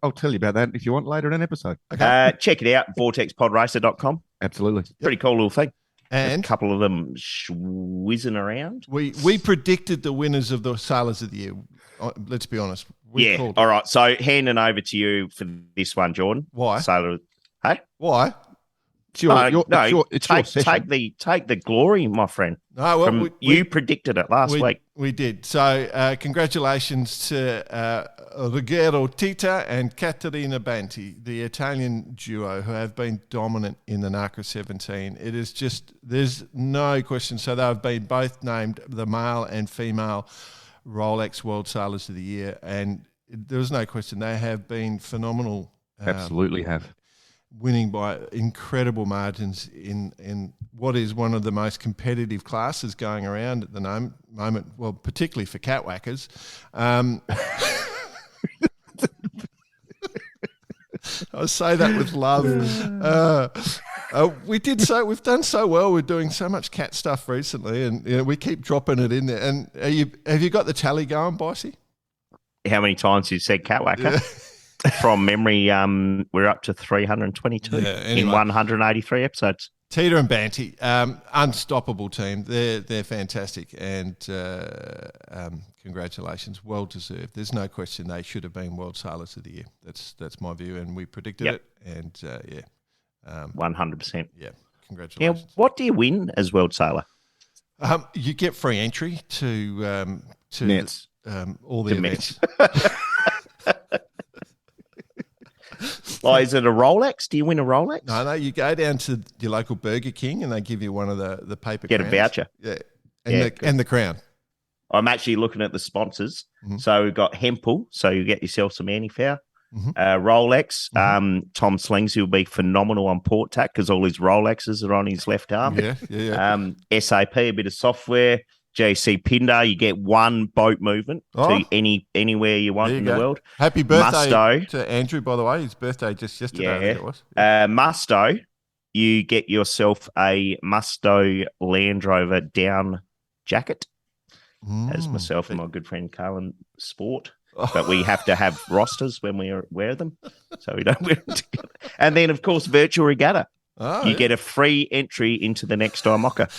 I'll tell you about that if you want later in an episode. Okay. Check it out, vortexpodracer.com. Absolutely. Pretty cool little thing. And a couple of them whizzing around. We predicted the winners of the Sailors of the Year. Let's be honest. All right. So handing over to you for this one, Jordan. Why? Sailor. Hey? Why? It's your take the glory, my friend. No, well, you predicted it last week. We did. So congratulations to Ruggero Tita and Caterina Banti, the Italian duo who have been dominant in the NACRA 17. It is just, there's no question. So they've been both named the male and female Rolex World Sailors of the Year. And there was no question. They have been phenomenal. Absolutely have. winning by incredible margins in what is one of the most competitive classes going around at the moment. Well, particularly for catwhackers. I say that with love. We've done so well. We're doing so much cat stuff recently, and we keep dropping it in there. And have you got the tally going, Bicey? How many times you said catwhacker? Yeah. From memory, we're up to 322 in 183 episodes. Teeter and Banty, unstoppable team. They're fantastic, and congratulations, well deserved. There's no question they should have been World Sailors of the Year. That's my view, and we predicted it. And 100%. Yeah, congratulations. Now, what do you win as World Sailor? You get free entry to nets, all the events. Well, is it a Rolex? Do you win a Rolex? No, you go down to your local Burger King and they give you one of the paper Get crowns. A voucher. Yeah, and the crown. I'm actually looking at the sponsors. Mm-hmm. So we've got Hempel, so you get yourself some anti-foul. Mm-hmm. Rolex. Mm-hmm. Tom Slingsy will be phenomenal on port tack because all his Rolexes are on his left arm. Yeah. SAP, a bit of software. JC Pindar, you get one boat movement to anywhere you want in the world. Happy birthday to Andrew, by the way. His birthday just yesterday, I think it was. Musto, you get yourself a Musto Land Rover down jacket, as myself and my good friend Carlin sport. But we have to have rosters when we wear them, so we don't wear them together. And then, of course, virtual regatta. You get a free entry into the next IMOCA.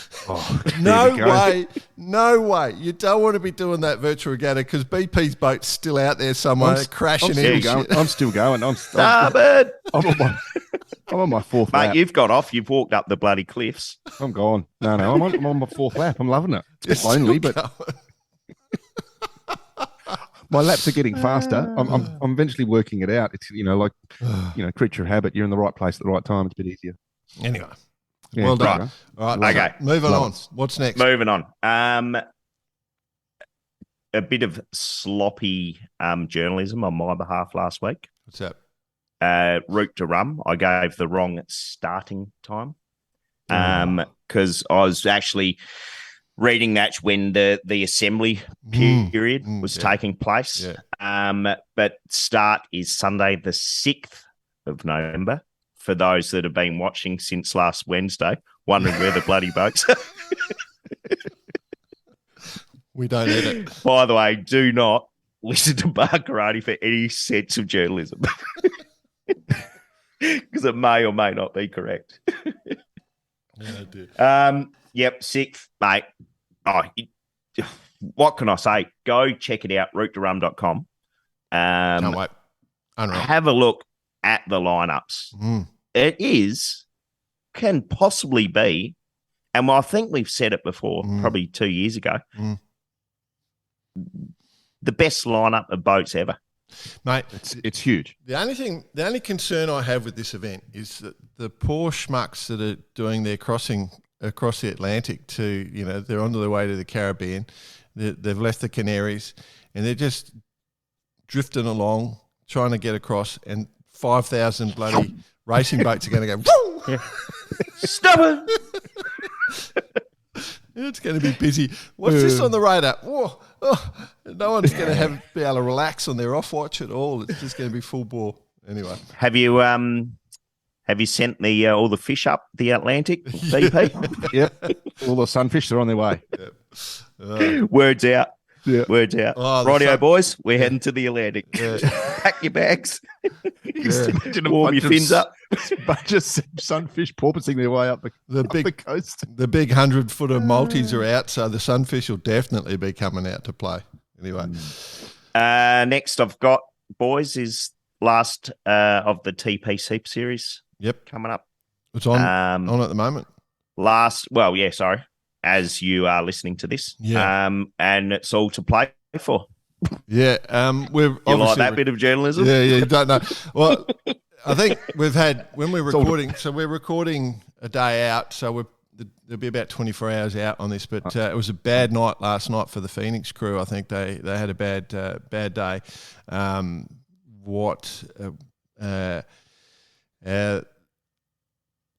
No way. You don't want to be doing that virtual regatta because BP's boat's still out there somewhere crashing in. I'm still going. I'm on my fourth lap. Mate, you've got off. You've walked up the bloody cliffs. I'm gone. No, I'm on my fourth lap. I'm loving it. It's lonely, but my laps are getting faster. I'm eventually working it out. It's creature of habit. You're in the right place at the right time. It's a bit easier. Anyway, well done. All right, okay. Moving on. What's next? Moving on. A bit of sloppy journalism on my behalf last week. What's that? Route to Rum. I gave the wrong starting time because I was actually reading that when the assembly period was taking place. Yeah. But start is Sunday, the 6th of November. For those that have been watching since last Wednesday, wondering where the bloody boats are. We don't edit. By the way, do not listen to Bar Karate for any sense of journalism. Because it may or may not be correct. Yep, 6th, mate. What can I say? Go check it out, route2rum.com. Can't wait. Unreal. Have a look at the lineups. It can possibly be, and I think we've said it before, probably 2 years ago, the best lineup of boats ever. Mate, it's huge. The only concern I have with this event is that the poor schmucks that are doing their crossing across the Atlantic to, they're on their way to the Caribbean. They've left the Canaries and they're just drifting along, trying to get across, and 5,000 bloody racing boats are going to go, woo! Yeah. Stop it! It's going to be busy. What's this on the radar? Whoa, no one's going to be able to relax on their off watch at all. It's just going to be full bore. Anyway, have you sent all the fish up the Atlantic, BP? Yep. All the sunfish are on their way. Yep. Words out. Yeah. Words out. Rightio, boys. We're heading to the Atlantic. Yeah. Pack your bags. Imagine warm your fins up. A bunch of sunfish porpoising their way up the coast. The big 100-footer multis are out, so the sunfish will definitely be coming out to play. Anyway. Next I've got, boys, is last of the TPC series. Yep. Coming up. It's on at the moment. As you are listening to this. Yeah. And it's all to play for. Yeah. You like that bit of journalism? Yeah, you don't know. Well, I think we've had, when we're recording, so we're recording a day out, so there'll be about 24 hours out on this, but it was a bad night last night for the Phoenix crew. I think they had a bad day.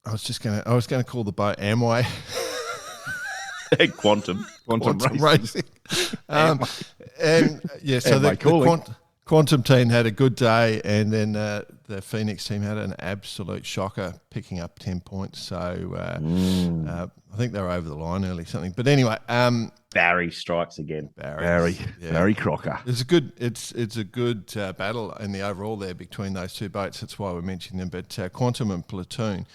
I was gonna call the boat Amway. Quantum racing. And yeah, so the Quantum team had a good day, and then the Phoenix team had an absolute shocker, picking up 10 points. So I think they were over the line early, something. But anyway, Barry strikes again. Barry Crocker. It's a good battle in the overall there between those two boats. That's why we mentioned them. But Quantum and Platoon,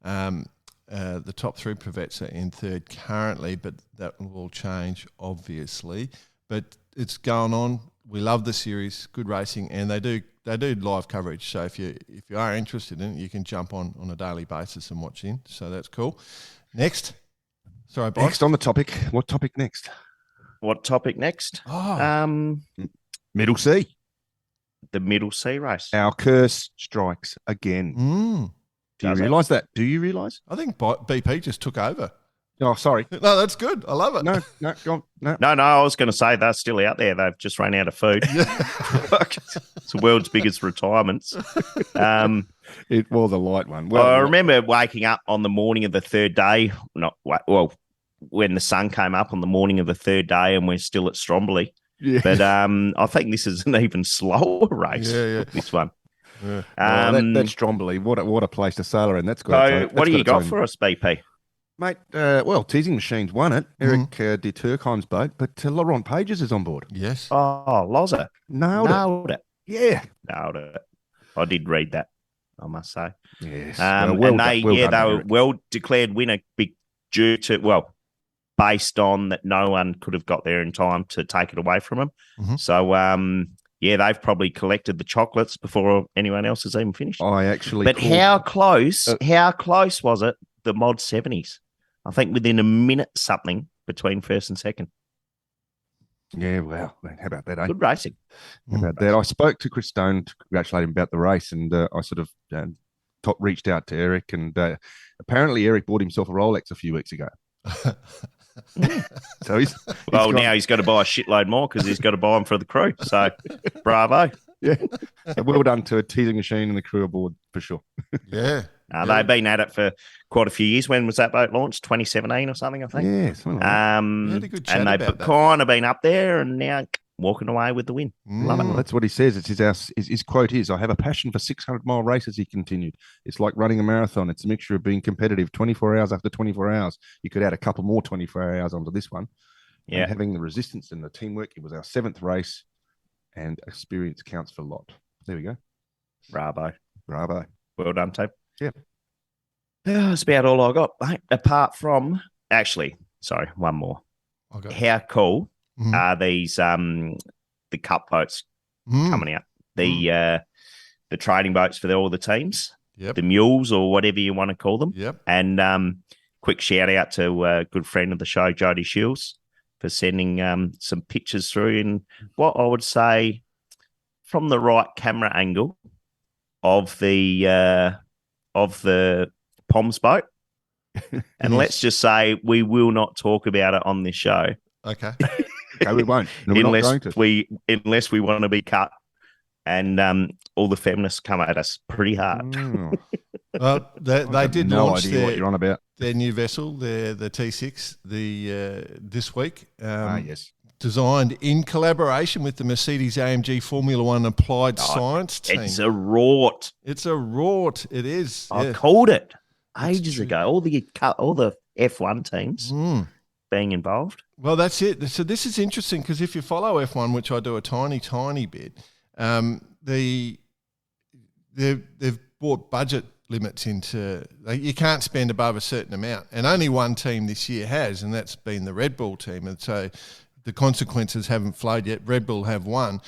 the top three privates are in third currently, but that will all change, obviously. But it's going on. We love the series, good racing, and they do live coverage. So if you are interested in it, you can jump on a daily basis and watch in. So that's cool. Next. Sorry, Bob. Next on the topic. What topic next? Middle Sea. The Middle Sea race. Our curse strikes again. Do you realise that? Do you realise? I think BP just took over. Oh, sorry. No, that's good. I love it. No, go on. No. I was going to say they're still out there. They've just run out of food. It's the world's biggest retirements. It was a light one. I remember waking up on the morning of the third day. When the sun came up on the morning of the third day, and we're still at Stromboli. Yeah. But I think this is an even slower race. Yeah. This one. Yeah. That's Stromboli. What a place to sail around. That's good. So, what do you got for us, BP? Mate, Teasing Machines won it. Eric did Turkheim's boat, but Laurent Pages is on board. Yes. Oh, Loza. Nailed it. Yeah. Nailed it. I did read that, I must say. Yes. They were well declared winner based on that no one could have got there in time to take it away from them. Mm-hmm. So, they've probably collected the chocolates before anyone else has even finished. How close was it, the mod 70s? I think within a minute something between first and second. Yeah, well, how about that, eh? Good racing. How about that? I spoke to Chris Stone to congratulate him about the race, and I sort of reached out to Eric, and apparently Eric bought himself a Rolex a few weeks ago. So now he's got to buy a shitload more because he's got to buy them for the crew. So, bravo. Yeah, well done to a Teasing Machine and the crew aboard for sure. Yeah. They've been at it for quite a few years. When was that boat launched? 2017 or something, I think. Yeah, something like that. Had a good chat and they've kind of been up there and now walking away with the win. Love it. Well, that's what he says. It's his quote is, "I have a passion for 600-mile races," he continued. "It's like running a marathon. It's a mixture of being competitive 24 hours after 24 hours. You could add a couple more 24 hours onto this one. Yeah. And having the resistance and the teamwork. It was our 7th race, and experience counts for a lot." There we go. Bravo. Well done, Tape. Yeah. That's about all I got, mate. Apart from, one more. Okay. How cool are these the cup boats coming out? The trading boats for all the teams. Yep. The mules or whatever you want to call them. Yep. And quick shout out to a good friend of the show, Jody Shields, for sending some pictures through in what I would say from the right camera angle of the Poms boat. And let's just say we will not talk about it on this show. Okay. Okay, we won't. No, unless we want to be cut and all the feminists come at us pretty hard. Well, they did launch what you're on about. Their new vessel, the T6, this week. Yes. Designed in collaboration with the Mercedes-AMG Formula One Applied Science team. It's a rort. It is. I called it ages ago. All the F1 teams being involved. Well, that's it. So this is interesting because if you follow F1, which I do a tiny, tiny bit, they've brought budget limits into. You can't spend above a certain amount, and only one team this year has, and that's been the Red Bull team. And so the consequences haven't flowed yet. Red Bull have won.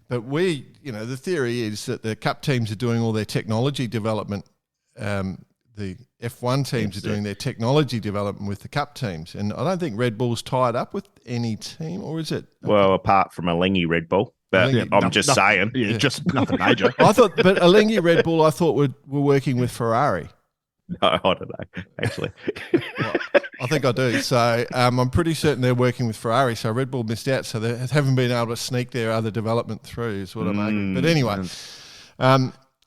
But the theory is that the Cup teams are doing all their technology development. The F1 teams are doing their technology development with the Cup teams. And I don't think Red Bull's tied up with any team, or is it? Well, apart from Alinghi Red Bull. But I'm just saying. Yeah, just nothing major. But Alinghi Red Bull, I thought were working with Ferrari. No, I don't know, actually. Well, I think I do. So I'm pretty certain they're working with Ferrari. So Red Bull missed out. So they haven't been able to sneak their other development through is what I'm arguing. But anyway,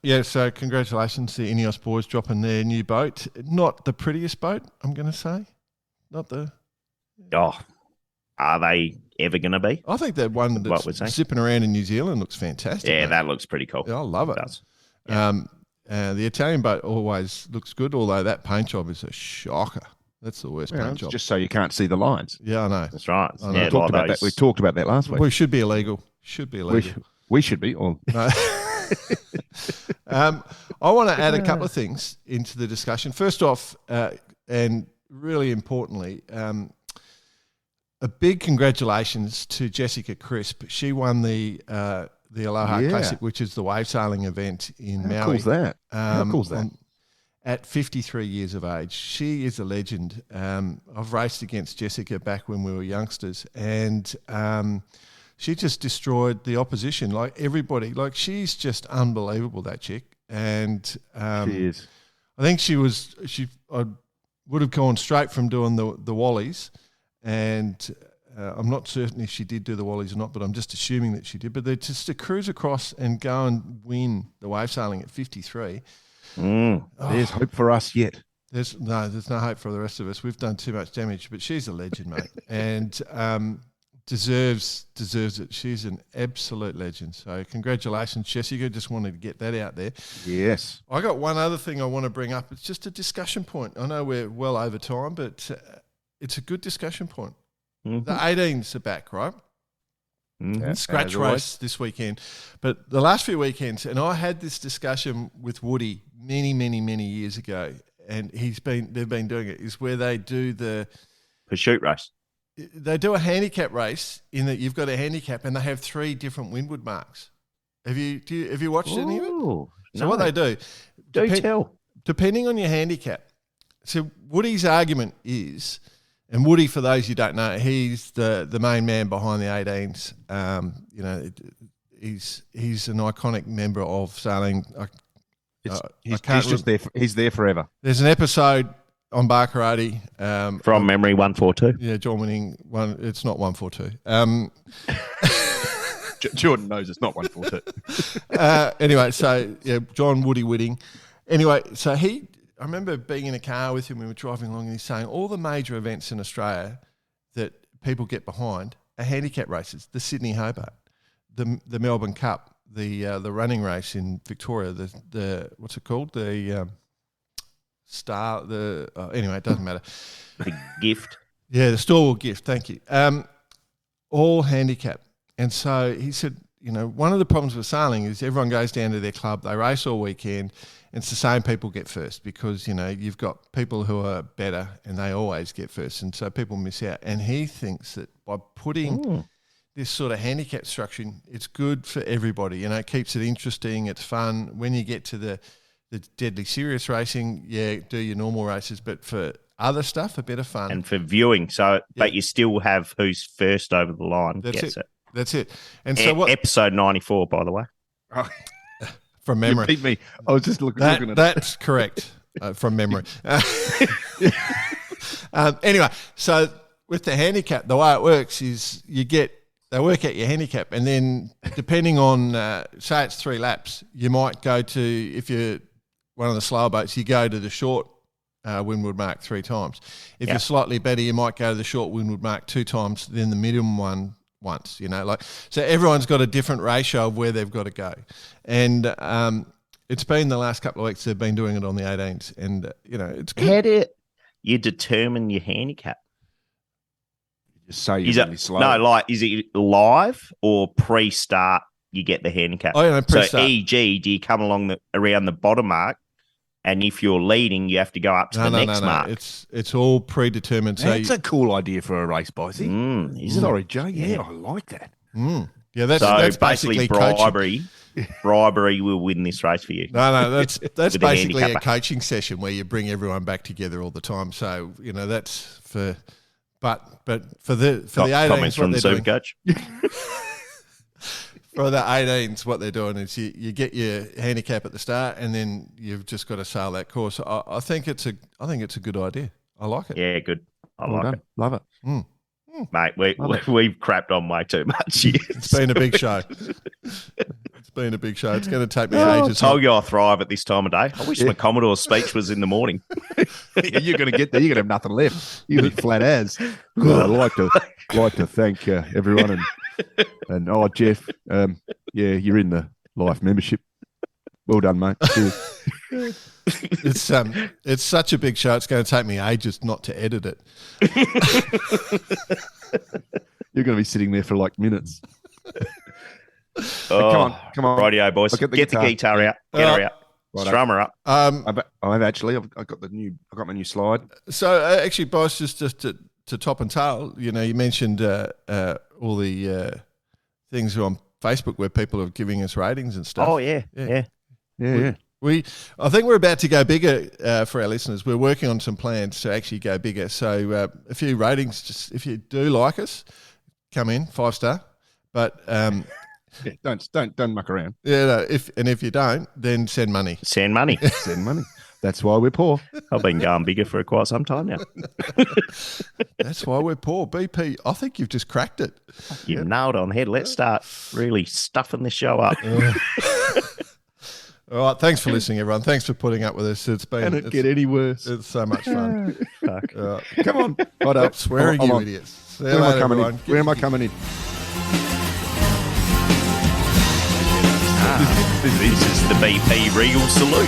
Yeah, so congratulations to the Ineos boys dropping their new boat. Not the prettiest boat, I'm going to say. Not the... Oh, are they ever going to be? I think that one that's zipping around in New Zealand looks fantastic. Yeah, mate. that looks pretty cool. Yeah, I love it. It does. Yeah. The Italian boat always looks good, although that paint job is a shocker. That's the worst paint job. Just so you can't see the lines. Yeah, I know. That's right. I know. Yeah, We talked about that last week. We should be illegal. We should be. Or... No. I want to add a couple of things into the discussion. First off, and really importantly, a big congratulations to Jessica Crisp. She won the Aloha Classic, which is the wave sailing event in Maui. How cool's that? How cool's that? At 53 years of age. She is a legend. I've raced against Jessica back when we were youngsters, and she just destroyed the opposition. Like everybody, like she's just unbelievable, that chick. And she is. I think I would have gone straight from doing the Wallies, and I'm not certain if she did do the Wallies or not, but I'm just assuming that she did. But they're just to cruise across and go and win the wave sailing at 53. There's hope for us yet. There's no hope for the rest of us. We've done too much damage, but she's a legend, mate, and deserves it. She's an absolute legend. So congratulations, Jessica. Just wanted to get that out there. Yes. I got one other thing I want to bring up. It's just a discussion point. I know we're well over time, but it's a good discussion point. Mm-hmm. The 18s are back, right? Mm-hmm. Scratch race this weekend. But the last few weekends, and I had this discussion with Woody many, many, many years ago, and they've been doing it, is where they do the pursuit race. They do a handicap race in that you've got a handicap and they have 3 different windward marks. Have you watched any of it? So no. what they do, tell. Depending on your handicap. So Woody's argument is, and Woody, for those you don't know, he's the main man behind the 18s. He's an iconic member of sailing. He's there forever. There's an episode on Bar Karate. From memory, 142. Yeah, John winning one. It's not 142. Jordan knows it's not 142. Anyway, so yeah, John Woody Whitting. Anyway, so I remember being in a car with him. We were driving along, and he's saying all the major events in Australia that people get behind are handicap races. The Sydney Hobart, the Melbourne Cup, the running race in Victoria, the what's it called? The Star. Anyway, it doesn't matter. The Gift. Yeah, the Stalwart Gift. Thank you. All handicap. And so he said, one of the problems with sailing is everyone goes down to their club, they race all weekend, and it's the same people get first because, you've got people who are better and they always get first, and so people miss out. And he thinks that by putting this sort of handicap structure in, it's good for everybody. It keeps it interesting, it's fun. When you get to the deadly serious racing, do your normal races, but for other stuff, a bit of fun. And for viewing, but you still have who's first over the line gets it. That's it. And so episode 94, by the way. From memory. You beat me. I was just looking at that's correct. From memory. Anyway, so with the handicap, the way it works is they work out your handicap, and then depending on, say it's 3 laps, you might go to, if you're one of the slower boats, you go to the short windward mark 3 times. If you're slightly better, you might go to the short windward mark 2 times, then the medium one once, so everyone's got a different ratio of where they've got to go. And it's been the last couple of weeks they've been doing it on the 18s, and it's good. How do you determine your handicap? You just say you're really slow. No, is it live or pre-start you get the handicap? Pre-start. So e.g., do you come along around the bottom mark, and if you're leading, you have to go up to the next mark? It's all predetermined. That's a cool idea for a race, Boise. Sorry, Joe. Yeah, I like that. Yeah, that's basically bribery. Bribery will win this race for you. No, that's basically a coaching session where you bring everyone back together all the time. So that's for, but for the 18s, comments from the super coach. For the 18s, what they're doing is you get your handicap at the start, and then you've just got to sail that course. I think it's a good idea. I like it. Yeah, good. I like it. Love it. Mate, we've crapped on way too much. It's been a big show. It's been a big show. It's going to take me I ages. told you I thrive at this time of day. I wish my Commodore's speech was in the morning. You're going to get there. You're going to have nothing left. You're going to be flat as. I'd like to thank everyone and Jeff. You're in the life membership. Well done, mate. Cheers. It's such a big show. It's going to take me ages not to edit it. You're going to be sitting there for like minutes. Come on. Radio boys. Get the guitar out. Get her out. Right, Strum her up. I've got my new slide. So actually, boss, just to top and tail, you mentioned all the things on Facebook where people are giving us ratings and stuff. Oh yeah. I think we're about to go bigger for our listeners. We're working on some plans to actually go bigger. So a few ratings, just if you do like us, come in 5-star. But don't muck around. Yeah, no, if you don't, then send money. Send money. Send money. That's why we're poor. I've been going bigger for quite some time now. That's why we're poor. BP, I think you've just cracked it. You've nailed it on the head. Let's start really stuffing this show up. All right, thanks for listening, everyone. Thanks for putting up with us. Can it get any worse? It's so much fun. Come on. Stop swearing, you idiots. See you later, everyone. Where am I coming in? This is the BP Regal salute.